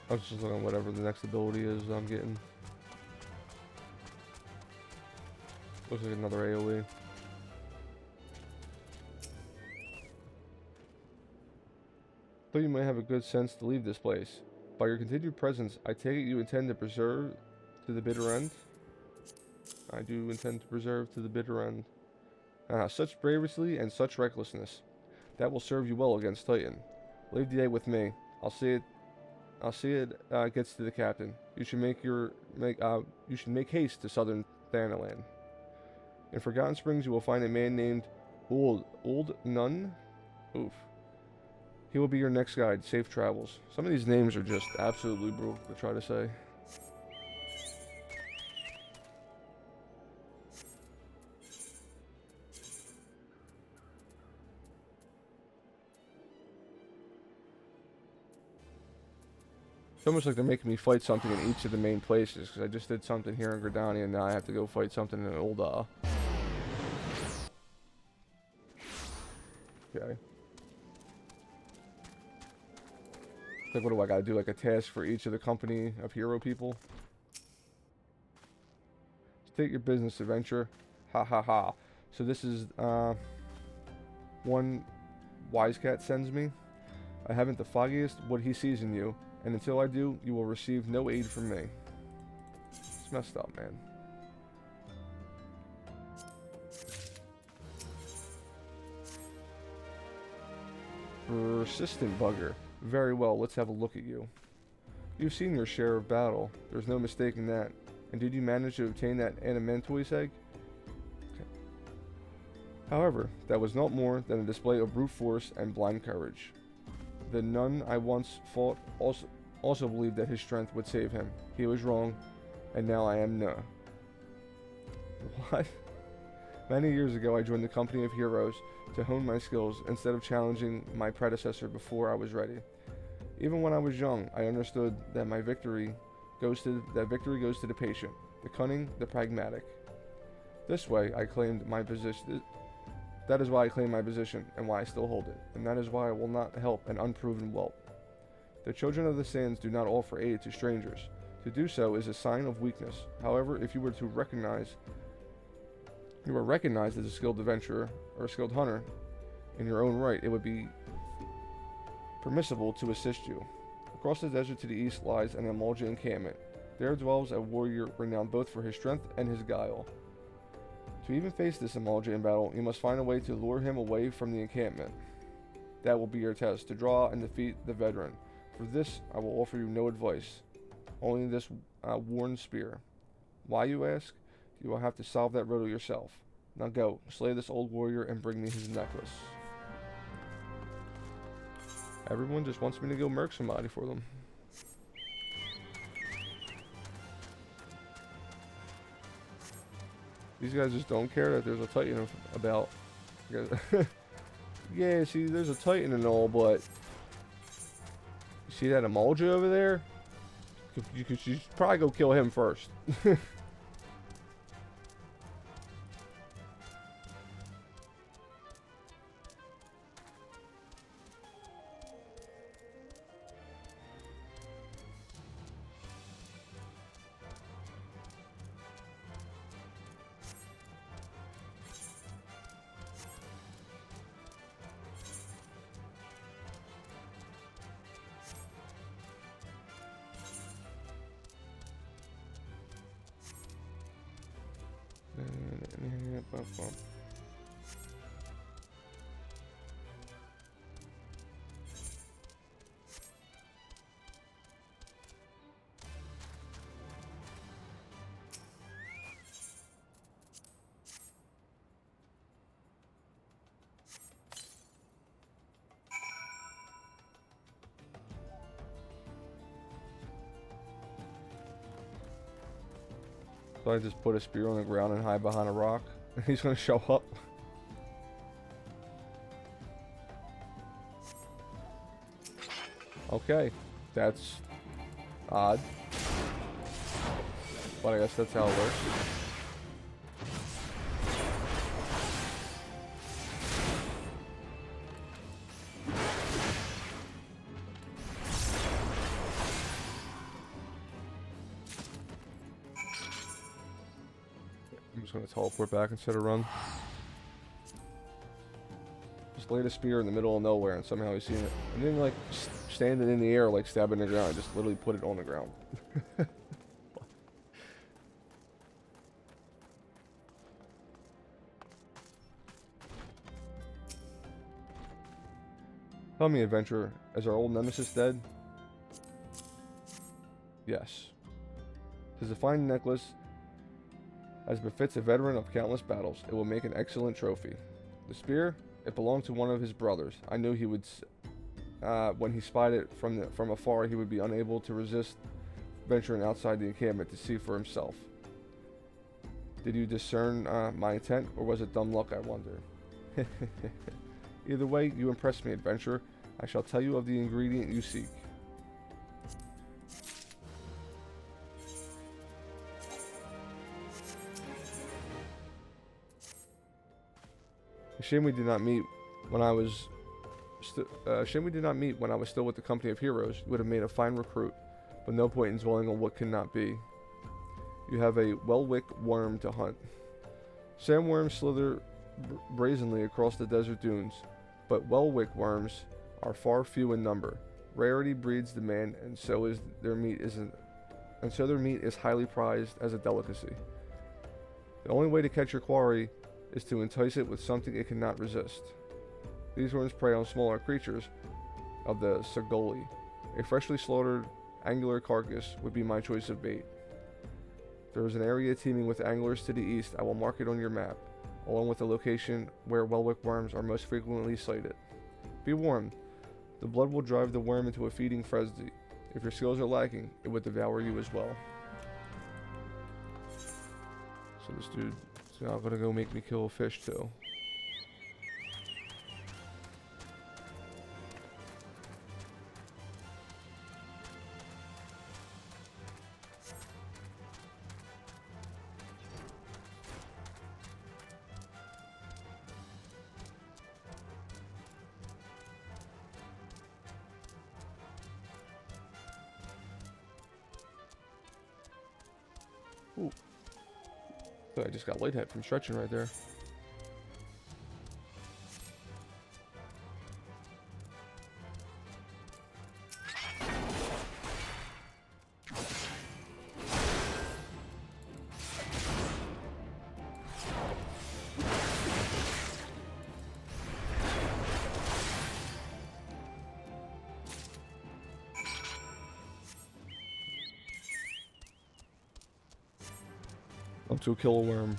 I was just looking at whatever the next ability is I'm getting. Looks like another AoE. Though you might have a good sense to leave this place. By your continued presence, I take it you intend to preserve to the bitter end? I do intend to preserve to the bitter end. Such bravery and such recklessness. That will serve you well against Titan. Leave the day with me. I'll see it gets to the captain. You should make haste to southern Thanaland. In Forgotten Springs you will find a man named Old Nun. Oof. He will be your next guide. Safe travels. Some of these names are just absolutely brutal to try to say. It's almost like they're making me fight something in each of the main places, because I just did something here in Gridania, and now I have to go fight something in Ul'dah. Okay. Like, what do I gotta do? Like a task for each of the company of hero people? State your business adventure. Ha ha ha. So this is, one Wise Cat sends me. I haven't the foggiest what he sees in you, and until I do, you will receive no aid from me. It's messed up, man. Persistent bugger. Very well, let's have a look at you. You've seen your share of battle. There's no mistaking that. And did you manage to obtain that Animantoise egg? Okay. However, that was not more than a display of brute force and blind courage. The nun I once fought also believed that his strength would save him. He was wrong, and now I am no. What? Many years ago I joined the company of heroes to hone my skills instead of challenging my predecessor before I was ready. Even when I was young, I understood that victory goes to the patient, the cunning, the pragmatic. This way I claimed my position. That is why I claim my position and why I still hold it, and that is why I will not help an unproven whelp. The children of the sands do not offer aid to strangers. To do so is a sign of weakness. However, if you were recognized as a skilled adventurer or a skilled hunter in your own right, it would be permissible to assist you. Across the desert to the east lies an Amalja encampment. There dwells a warrior renowned both for his strength and his guile. To even face this Amalja in battle, you must find a way to lure him away from the encampment. That will be your test, to draw and defeat the veteran. For this, I will offer you no advice, only this worn spear. Why, you ask? You will have to solve that riddle yourself. Now go, slay this old warrior and bring me his necklace. Everyone just wants me to go murk somebody for them. These guys just don't care that there's a Titan about. Yeah, see, there's a Titan and all, but you see that Amalja over there? You should probably go kill him first. So I just put a spear on the ground and hide behind a rock. He's gonna show up. Okay, that's odd. But I guess that's how it works. going to teleport back instead of run. Just laid a spear in the middle of nowhere, and somehow he's seen it. I didn't like stand it in the air like stabbing the ground. I just literally put it on the ground. Tell me, adventurer, is our old nemesis dead? Yes. 'Tis a fine necklace, as befits a veteran of countless battles. It will make an excellent trophy. The spear? It belonged to one of his brothers. I knew he would, when he spied it from afar, he would be unable to resist venturing outside the encampment to see for himself. Did you discern my intent, or was it dumb luck, I wonder? Either way, you impress me, adventurer. I shall tell you of the ingredient you seek. Shame we did not meet when I was still with the company of heroes. You would have made a fine recruit, but no point in dwelling on what cannot be. You have a Welwick worm to hunt. Sandworms slither brazenly across the desert dunes, but Welwick worms are far few in number. Rarity breeds demand, and so their meat is highly prized as a delicacy. The only way to catch your quarry is to entice it with something it cannot resist. These worms prey on smaller creatures of the Sargoli. A freshly slaughtered angular carcass would be my choice of bait. There is an area teeming with anglers to the east. I will mark it on your map, along with the location where Welwick worms are most frequently sighted. Be warned, the blood will drive the worm into a feeding frenzy. If your skills are lacking, it would devour you as well. So this dude is now gonna go make me kill a fish too. Ooh. I just got light hit from stretching right there. Up to kill a worm.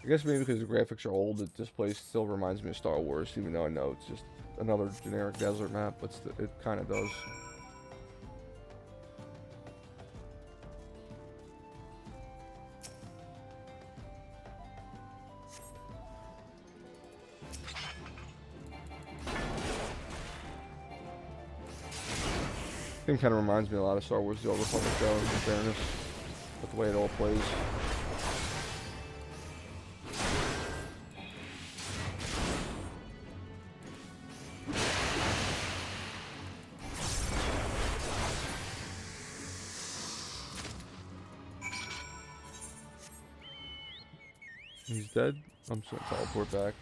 I guess maybe because the graphics are old, this place still reminds me of Star Wars, even though I know it's just another generic desert map, but it kind of does. Game kind of reminds me a lot of Star Wars: The Old Republic, though, in fairness, with the way it all plays. He's dead. I'm just gonna teleport back.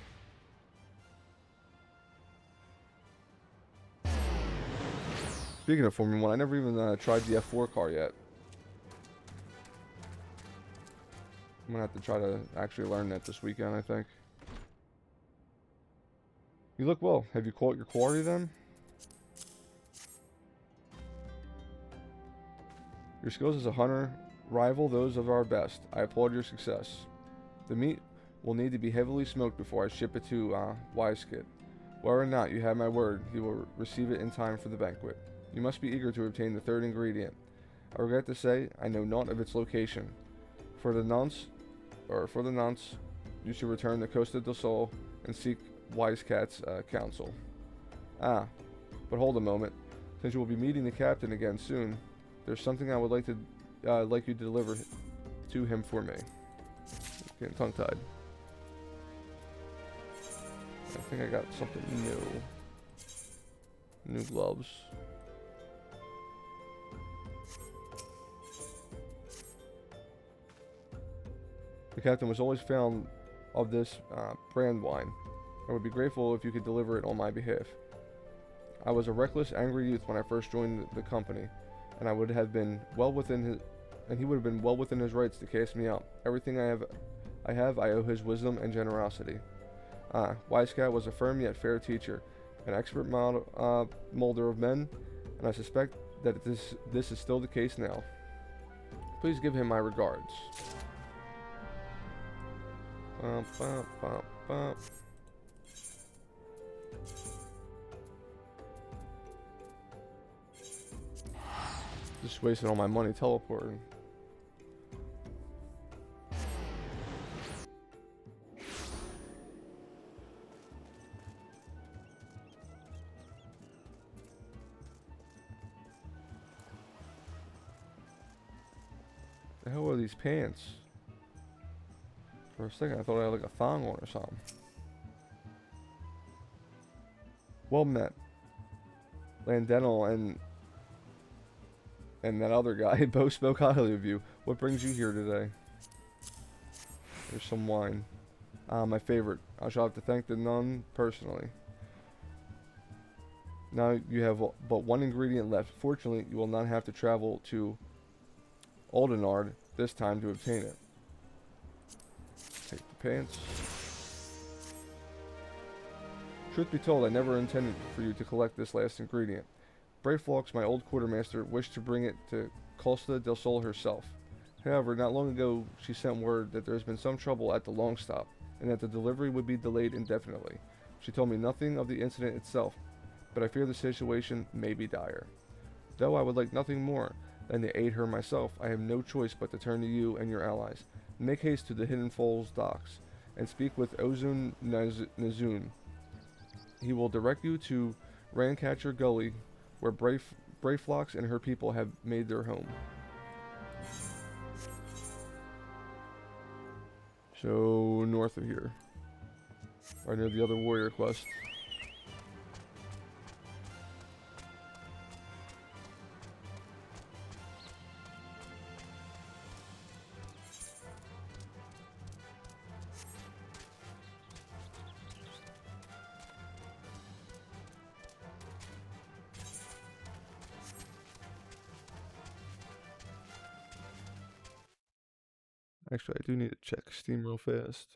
Speaking of Formula 1, I never even tried the F4 car yet. I'm gonna have to try to actually learn that this weekend, I think. You look well. Have you caught your quarry then? Your skills as a hunter rival those of our best. I applaud your success. The meat will need to be heavily smoked before I ship it to Wisekit. Whether or not, you have my word, he will receive it in time for the banquet. You must be eager to obtain the third ingredient. I regret to say, I know naught of its location. For the nonce, you should return to Costa del Sol and seek Wisekat's counsel. Ah, but hold a moment. Since you will be meeting the captain again soon, there's something I would like you to deliver to him for me. Getting tongue-tied. I think I got something new. New gloves. The captain was always fond of this brand wine. I would be grateful if you could deliver it on my behalf. I was a reckless, angry youth when I first joined the company, and I would have been well within his, and he would have been well within his rights to cast me out. Everything I owe his wisdom and generosity. Wisecat was a firm yet fair teacher, an expert molder of men, and I suspect that this is still the case now. Please give him my regards. Bump, bump, bump, bump. Just wasting all my money teleporting. The hell are these pants? For a second I thought I had like a thong on or something. Well met. Landennel and that other guy both spoke highly of you. What brings you here today? There's some wine. My favorite. I shall have to thank the nun personally. Now you have but one ingredient left. Fortunately, you will not have to travel to Oldenard this time to obtain it. Take the pants. Truth be told, I never intended for you to collect this last ingredient. Brayflux, my old quartermaster, wished to bring it to Costa del Sol herself. However, not long ago she sent word that there has been some trouble at the long stop, and that the delivery would be delayed indefinitely. She told me nothing of the incident itself, but I fear the situation may be dire. Though I would like nothing more than to aid her myself, I have no choice but to turn to you and your allies. Make haste to the Hidden Falls docks, and speak with Ozun Nazun. He will direct you to Rancatcher Gully, where Brayflux and her people have made their home. So, north of here. Right near the other warrior quest. Actually, I do need to check Steam real fast.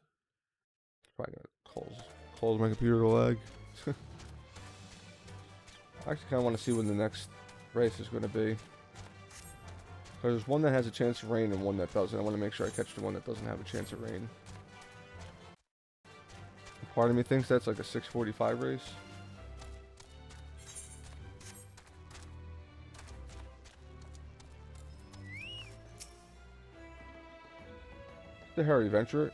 Probably gonna cause my computer to lag. I actually kind of want to see when the next race is going to be. There's one that has a chance of rain and one that doesn't. I want to make sure I catch the one that doesn't have a chance of rain. Part of me thinks that's like a 6:45 race. The hurry, adventurer.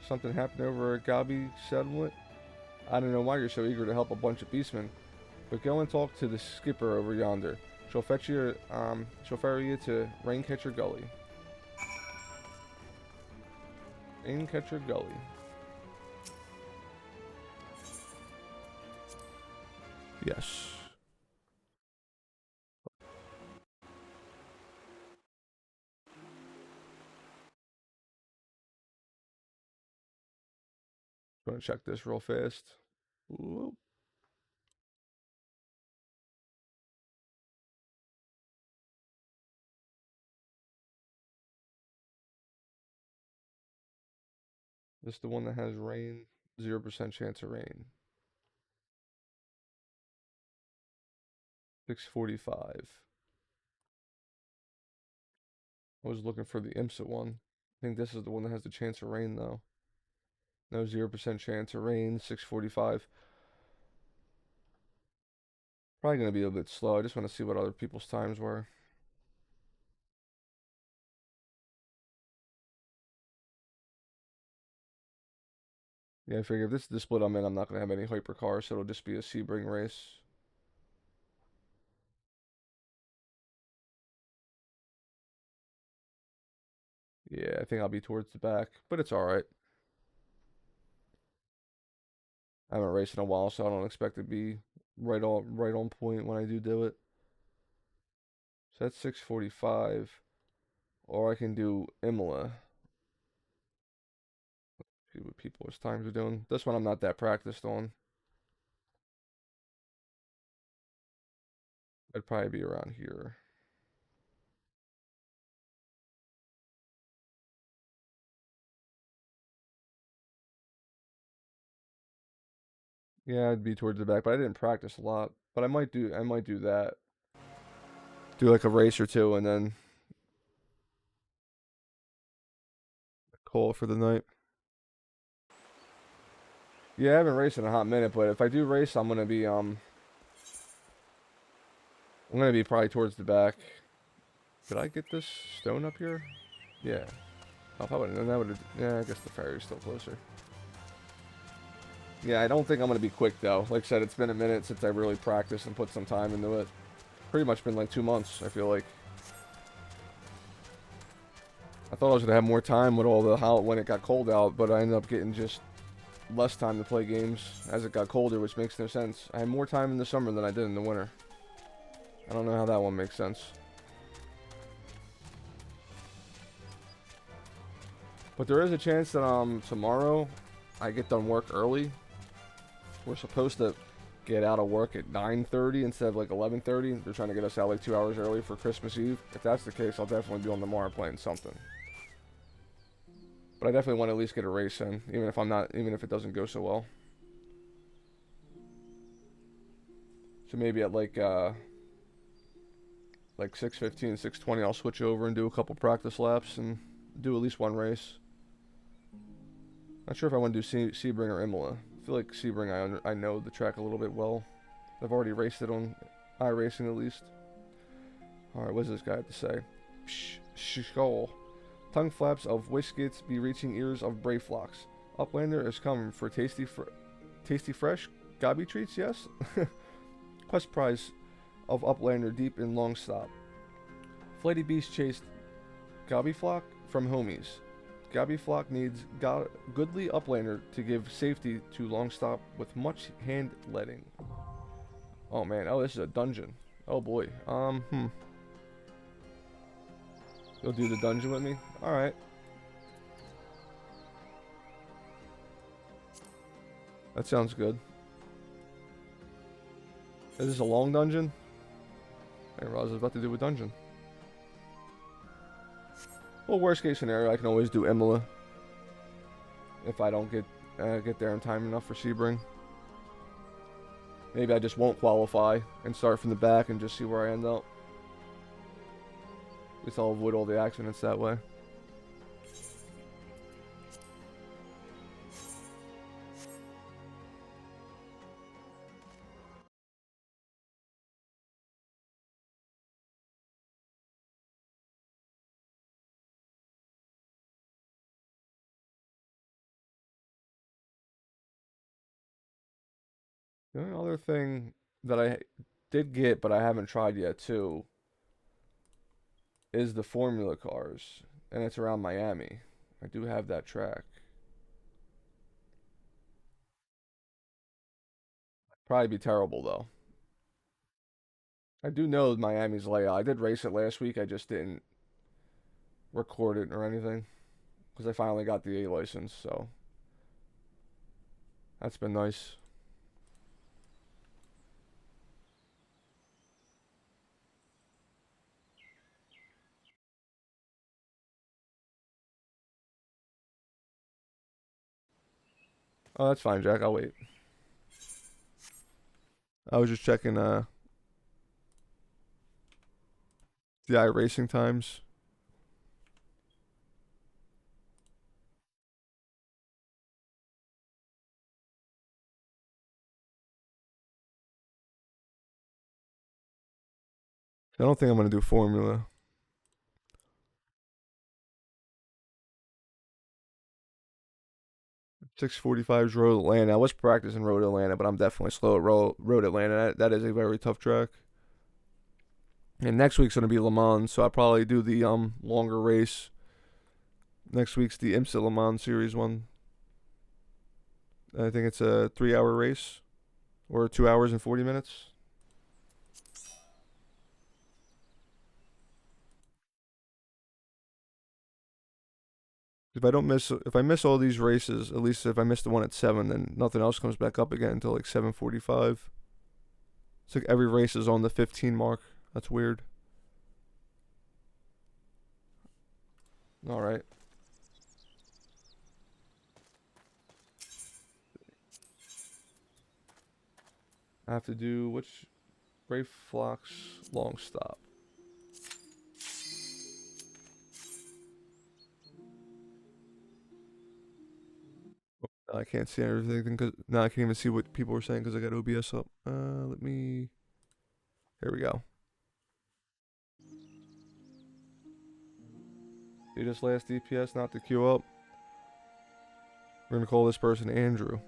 Something happened over at Gabi settlement. I don't know why you're so eager to help a bunch of beastmen, but go and talk to the skipper over yonder. She'll ferry you to Raincatcher Gully. Raincatcher Gully. Yes. Gonna check this real fast. Whoop. This is the one that has rain, 0% chance of rain. 6:45. I was looking for the IMSA one. I think this is the one that has the chance of rain though. No 0% chance of rain, 6:45. Probably gonna be a bit slow. I just want to see what other people's times were. Yeah, I figure if this is the split I'm in, I'm not gonna have any hypercars, so it'll just be a Sebring race. Yeah, I think I'll be towards the back, but it's all right. I haven't raced in a while, so I don't expect to be right on point when I do it. So that's 6:45, or I can do Imola. See what people's times are doing. This one I'm not that practiced on. I'd probably be around here. Yeah, I'd be towards the back, but I didn't practice a lot. But I might do that. Do like a race or two and then call it for the night. Yeah, I haven't raced in a hot minute, but if I do race, I'm gonna be probably towards the back. Did I get this stone up here? Yeah. Oh, if I would, then that would. Yeah, I guess the ferry's still closer. Yeah, I don't think I'm gonna be quick though. Like I said, it's been a minute since I really practiced and put some time into it. Pretty much been like 2 months. I feel like. I thought I was gonna have more time with all the how when it got cold out, but I ended up getting just less time to play games as it got colder, which makes no sense. I had more time in the summer than I did in the winter. I don't know how that one makes sense. But there is a chance that tomorrow I get done work early. We're supposed to get out of work at 9:30 instead of like 11:30. They're trying to get us out like 2 hours early for Christmas Eve. If that's the case, I'll definitely be on tomorrow playing something. But I definitely want to at least get a race in, even if it doesn't go so well. So maybe at like 6:15, 6:20, I'll switch over and do a couple practice laps and do at least one race. Not sure if I want to do Sebring or Imola. I feel like Sebring, I know the track a little bit well. I've already raced it on iRacing at least. Alright, what does this guy have to say? Skull. Tongue flaps of whiskets be reaching ears of brave flocks. Uplander is coming for tasty fresh gobby treats, yes? Quest prize of Uplander deep in Longstop. Flighty beast chased Gobby Flock from homies. Gobby Flock needs goodly Uplander to give safety to Longstop with much hand letting. Oh man, oh this is a dungeon. Oh boy. You'll do the dungeon with me? Alright. That sounds good. Is this a long dungeon? I didn't realize I was about to do a dungeon. Well, worst case scenario, I can always do Imola. If I don't get there in time enough for Sebring. Maybe I just won't qualify and start from the back and just see where I end up. At least I'll avoid all the accidents that way. The only other thing that I did get, but I haven't tried yet too, is the Formula cars, and it's around Miami. I do have that track. Probably be terrible though. I do know Miami's layout. I did race it last week. I just didn't record it or anything because I finally got the A license, so that's been nice. Oh, that's fine, Jack. I'll wait. I was just checking the iRacing times. I don't think I'm gonna do Formula. 6:45 is Road Atlanta. I was practicing Road Atlanta, but I'm definitely slow at Road Atlanta. That is a very tough track. And next week's gonna be Le Mans, so I'll probably do the longer race Next week's the IMSA Le Mans Series 1. I think it's a 3-hour race. Or 2 hours and 40 minutes. If I miss all these races, at least if I miss the one at 7, then nothing else comes back up again until like 7:45. It's like every race is on the 15 mark. That's weird. All right. I have to do which Ray Flock's long stop. I can't see everything because now I can't even see what people were saying because I got OBS up. Let me. Here we go. See this last DPS not to queue up. We're gonna call this person Andrew.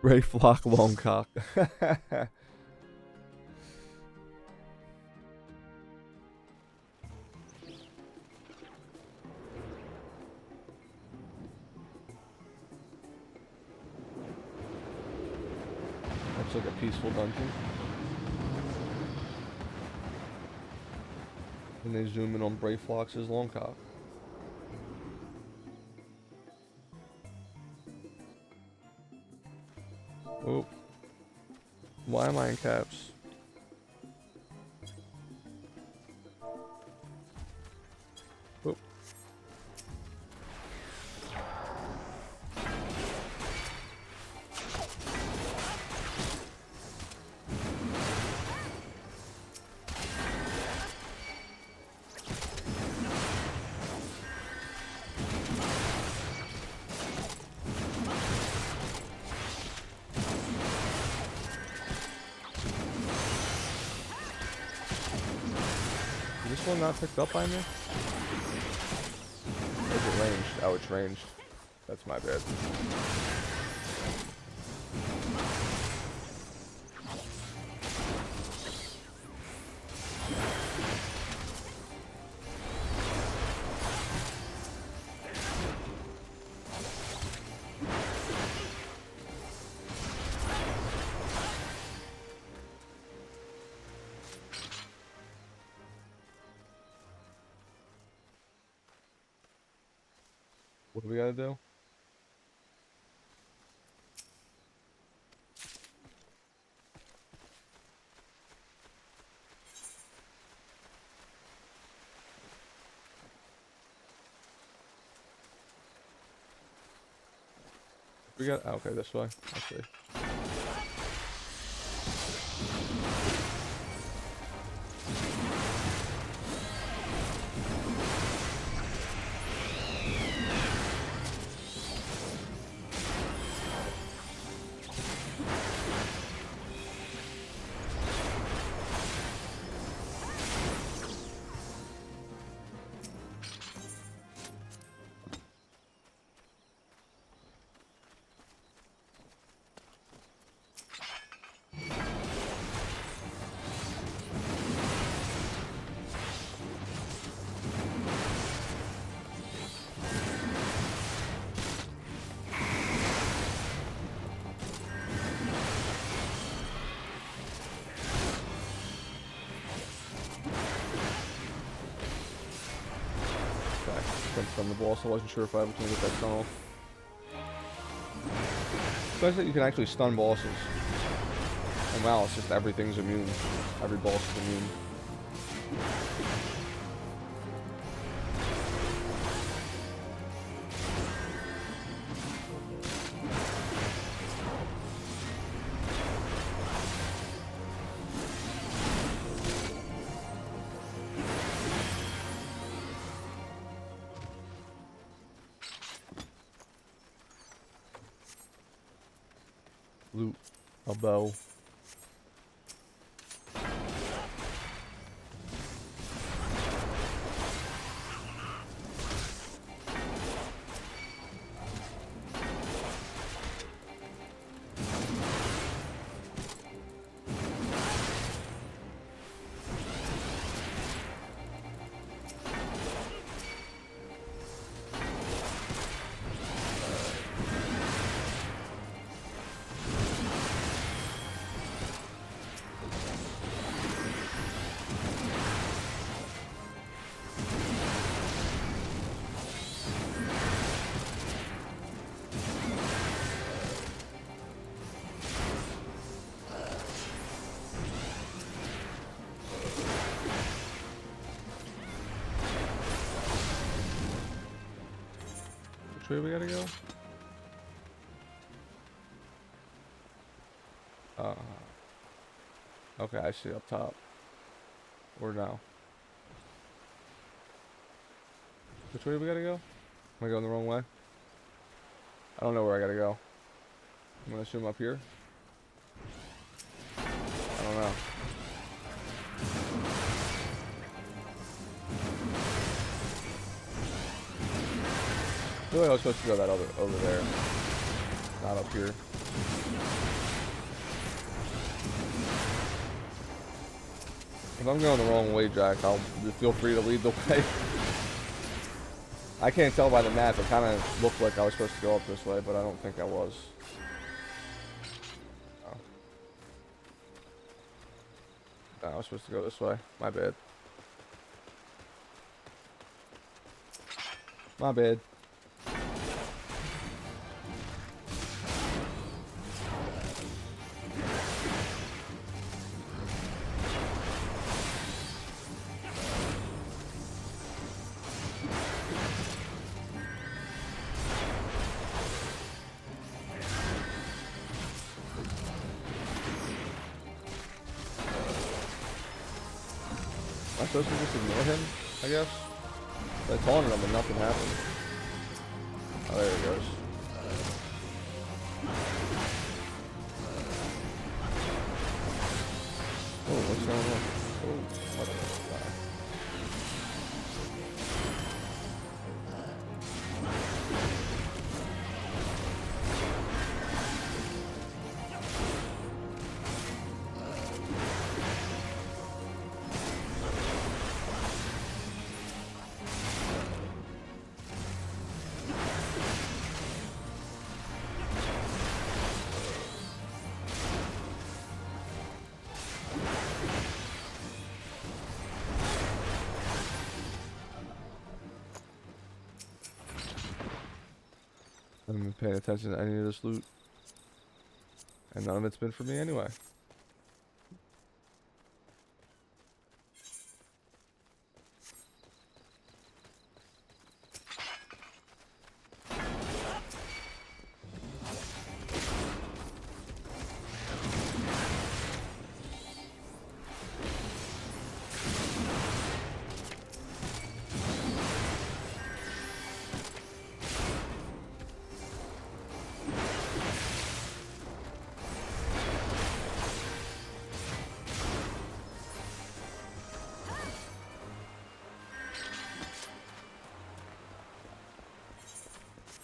Ray Flock Longcock. Looks like a peaceful dungeon. And they zoom in on Bray Flock's Longcock. Oh. Why am I in caps? Oh. Is this one not picked up by me? Or is it ranged? Oh, it's ranged. That's my bad. What do we gotta do? We got okay this way. I see. From the boss, I wasn't sure if I was going to get that stun off. So I said you can actually stun bosses. And wow, it's just everything's immune. Every boss is immune. Loot a bow. Which way we gotta go? Okay, I see up top. Where now? Which way we gotta go? Am I going the wrong way? I don't know where I gotta go. I'm gonna assume up here. I don't know. I feel like I was supposed to go that other over there. Not up here. If I'm going the wrong way, Jack, I'll feel free to lead the way. I can't tell by the map. It kind of looked like I was supposed to go up this way, but I don't think I was. Oh. No, I was supposed to go this way. My bad. My bad. Am I supposed to just ignore him, I guess? I taunted him and nothing happened. Oh, there he goes. Oh, what's going on? Oh, what the fuck? I haven't been paying attention to any of this loot. And none of it's been for me anyway.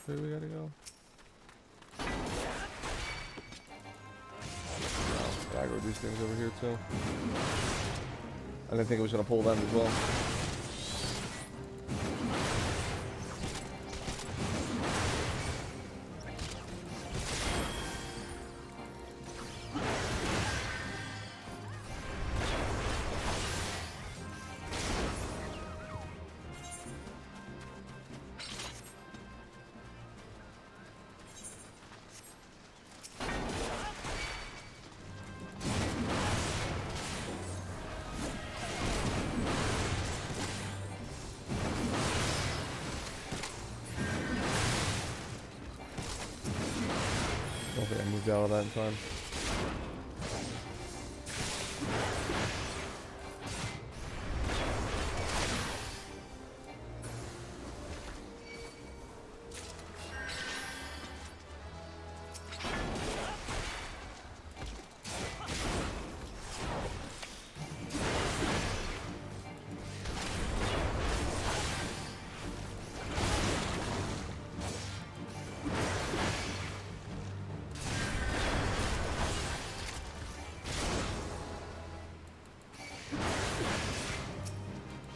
Where we gotta go? Oh, I aggro these things over here too. I didn't think it was gonna pull them as well. I don't think I moved out of that in time.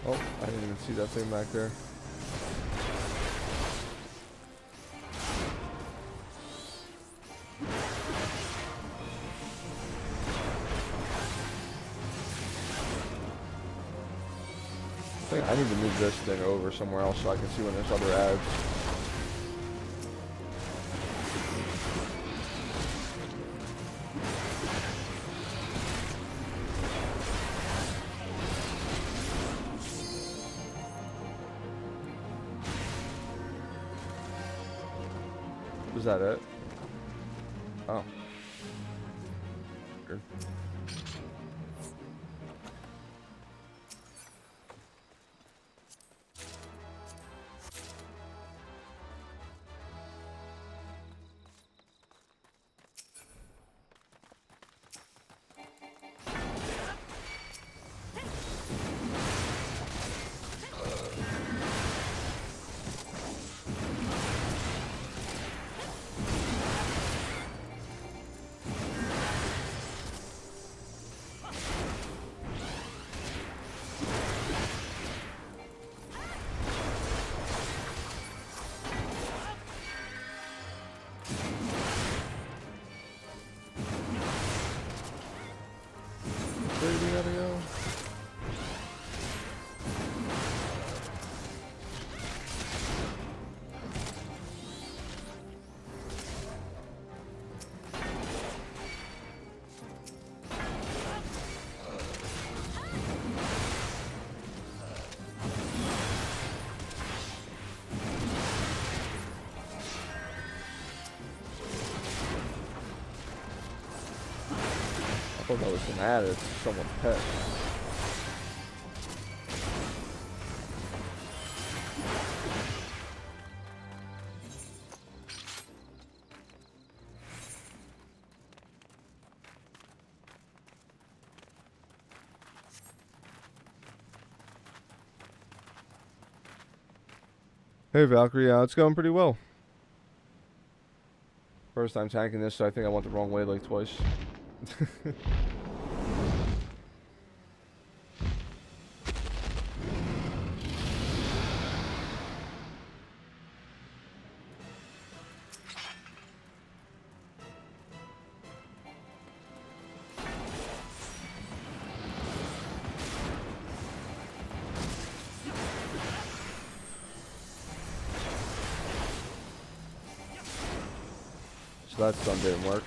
Oh, I didn't even see that thing back there. I think I need to move this thing over somewhere else so I can see when there's other ads. Was that it? Oh. Weird. Where do we gotta go? I thought that was an added to someone's pet. Hey Valkyrie, it's going pretty well. First time tanking this, so I think I went the wrong way like twice. So that stun didn't work.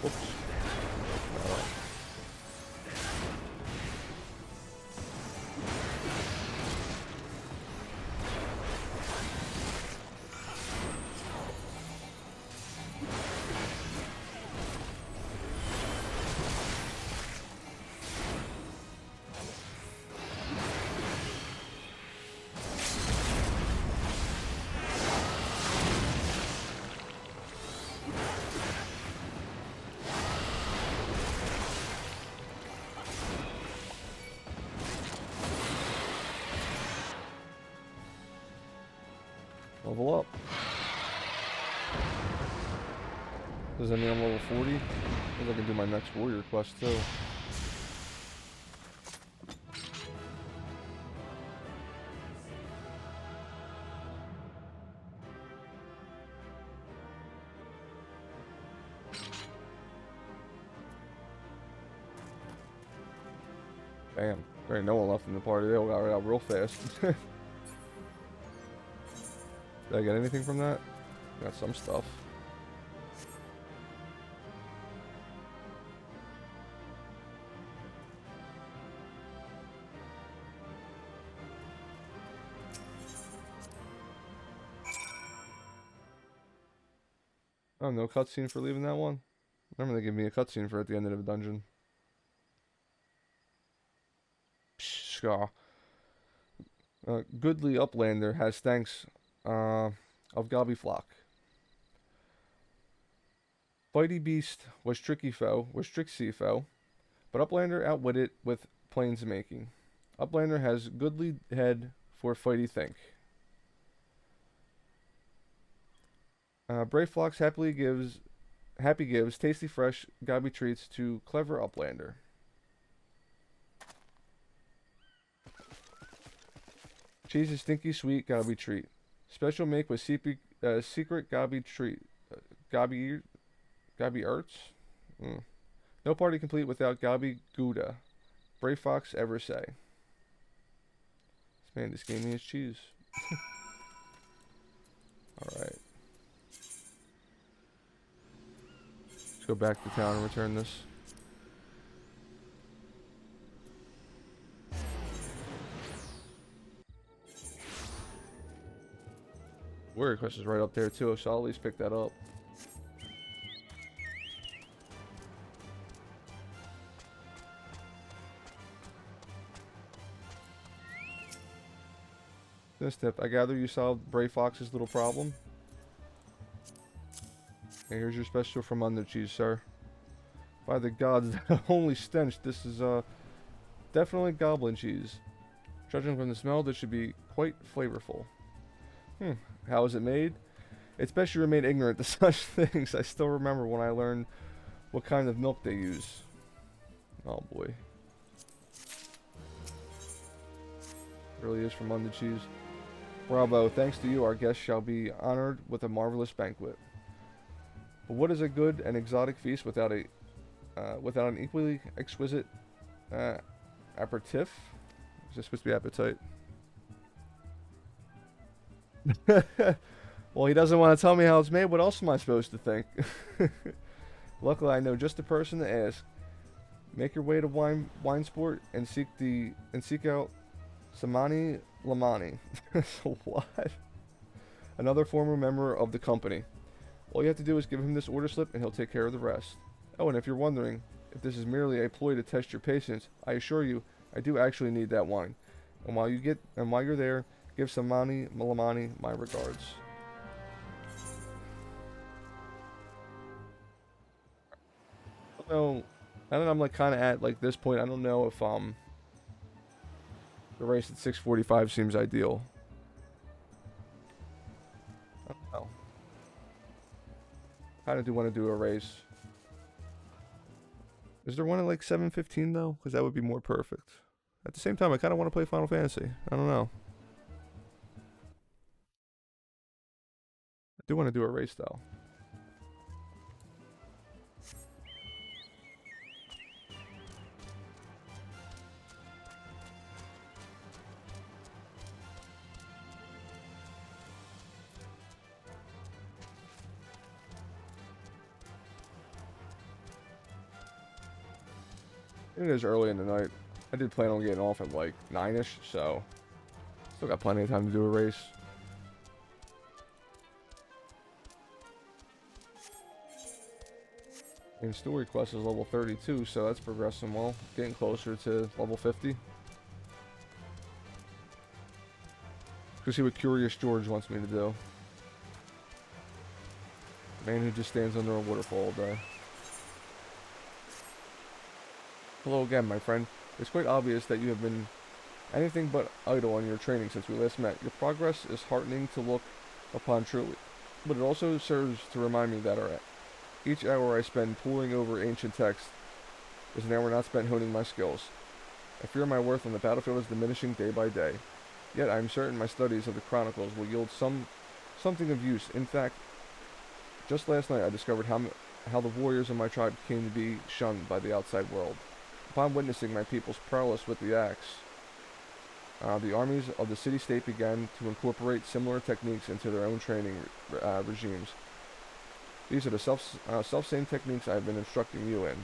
Oops. Level up. Does that mean I'm level 40? I think I can do my next warrior quest too. Damn, there ain't no one left in the party. They all got right out real fast. Did I get anything from that? Got some stuff. Oh, no cutscene for leaving that one? Remember they gave me a cutscene for at the end of the dungeon. Psh, Scar. Goodly Uplander has thanks of Gobby Flock. Fighty Beast was tricky foe, but Uplander outwitted with plains making. Uplander has goodly head for fighty think. Brave Flocks happy gives tasty fresh gobby treats to clever Uplander. Cheese is stinky sweet gobby treat. Special make with secret gobby treat. Gobby Erts? No party complete without Gobby Gouda. Brave Fox ever say? This man just gave me his cheese. Alright. Let's go back to town and return this. Warrior Quest is right up there too, so I'll at least pick that up. This tip, I gather you solved Brave Fox's little problem. And here's your special from under cheese, sir. By the gods, holy stench, this is definitely goblin cheese. Judging from the smell, this should be quite flavorful. How is it made? It's best you remain ignorant to such things. I still remember when I learned what kind of milk they use. Oh boy. Really is from under cheese. Bravo, thanks to you, our guest shall be honored with a marvelous banquet. But what is a good and exotic feast without an equally exquisite aperitif? Is this supposed to be appetite? Well, he doesn't want to tell me how it's made. What else am I supposed to think? Luckily, I know just the person to ask. Make your way to Wine Sport and seek out Samani Lamani. So what? Another former member of the company. All you have to do is give him this order slip and he'll take care of the rest. Oh, and if you're wondering if this is merely a ploy to test your patience, I assure you, I do actually need that wine. And while you're there, give Samani Lamani my regards. I don't know, I'm like kind of at like this point. I don't know if the race at 6:45 seems ideal. I don't know. Kind of do want to do a race. Is there one at like 7:15 though? Because that would be more perfect. At the same time, I kind of want to play Final Fantasy. I don't know. I do want to do a race though. It is early in the night. I did plan on getting off at like 9ish, so still got plenty of time to do a race. And story quest is level 32, so that's progressing well. Getting closer to level 50. Let's see what Curious George wants me to do. Man who just stands under a waterfall all day. Hello again, my friend. It's quite obvious that you have been anything but idle on your training since we last met. Your progress is heartening to look upon truly, but it also serves to remind me that each hour I spend poring over ancient texts is an hour not spent honing my skills. I fear my worth on the battlefield is diminishing day by day. Yet I am certain my studies of the Chronicles will yield something of use. In fact, just last night I discovered how the warriors of my tribe came to be shunned by the outside world. Upon witnessing my people's prowess with the axe, the armies of the city-state began to incorporate similar techniques into their own training regimes. These are the self-same techniques I have been instructing you in,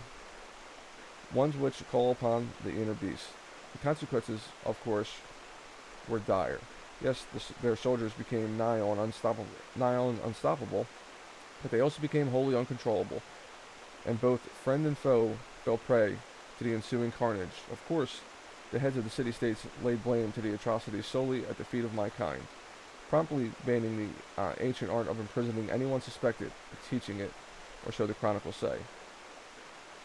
ones which call upon the inner beast. The consequences, of course, were dire. Yes, their soldiers became nigh on unstoppable, but they also became wholly uncontrollable, and both friend and foe fell prey to the ensuing carnage. Of course, the heads of the city-states laid blame to the atrocities solely at the feet of my kind, promptly banning the ancient art of imprisoning anyone suspected of teaching it, or so the chronicles say.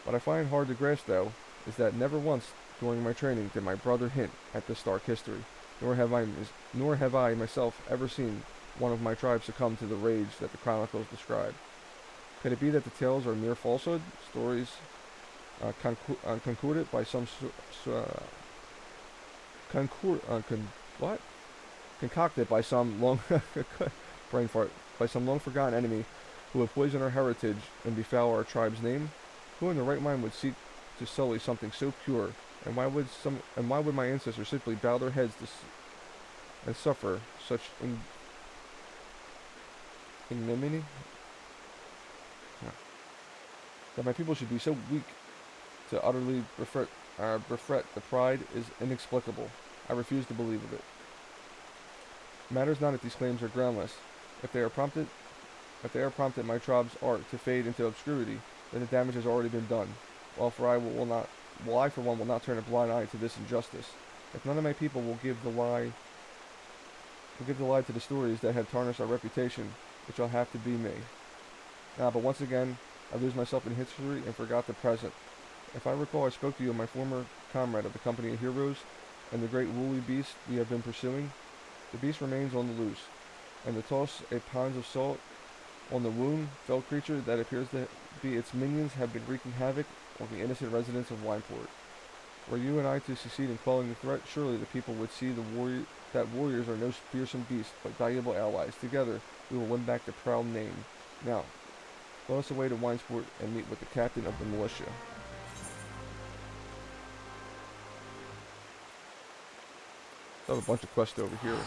What I find hard to grasp, though, is that never once during my training did my brother hint at this dark history, nor have I myself ever seen one of my tribe succumb to the rage that the chronicles describe. Could it be that the tales are mere falsehood, stories concocted by some long brain fart, by some long forgotten enemy who would poison our heritage and befoul our tribe's name? Who in their right mind would seek to sully something so pure? And why would my ancestors simply bow their heads and suffer such ignominy? Yeah. That my people should be so weak to utterly befret the pride is inexplicable. I refuse to believe of it. It matters not if these claims are groundless. If they are prompted my tribe's art to fade into obscurity, then the damage has already been done. I for one will not turn a blind eye to this injustice. If none of my people will give the lie to the stories that have tarnished our reputation, it shall have to be me. But once again, I lose myself in history and forgot the present. If I recall, I spoke to you of my former comrade of the company of heroes, and the great woolly beast we have been pursuing. The beast remains on the loose, and to toss a pound of salt on the wound, fell creature that appears to be its minions have been wreaking havoc on the innocent residents of Wineport. Were you and I to succeed in quelling the threat, surely the people would see that warriors are no fearsome beasts, but valuable allies. Together, we will win back the proud name. Now, let us away to Winesport and meet with the captain of the militia. I have a bunch of quests over here.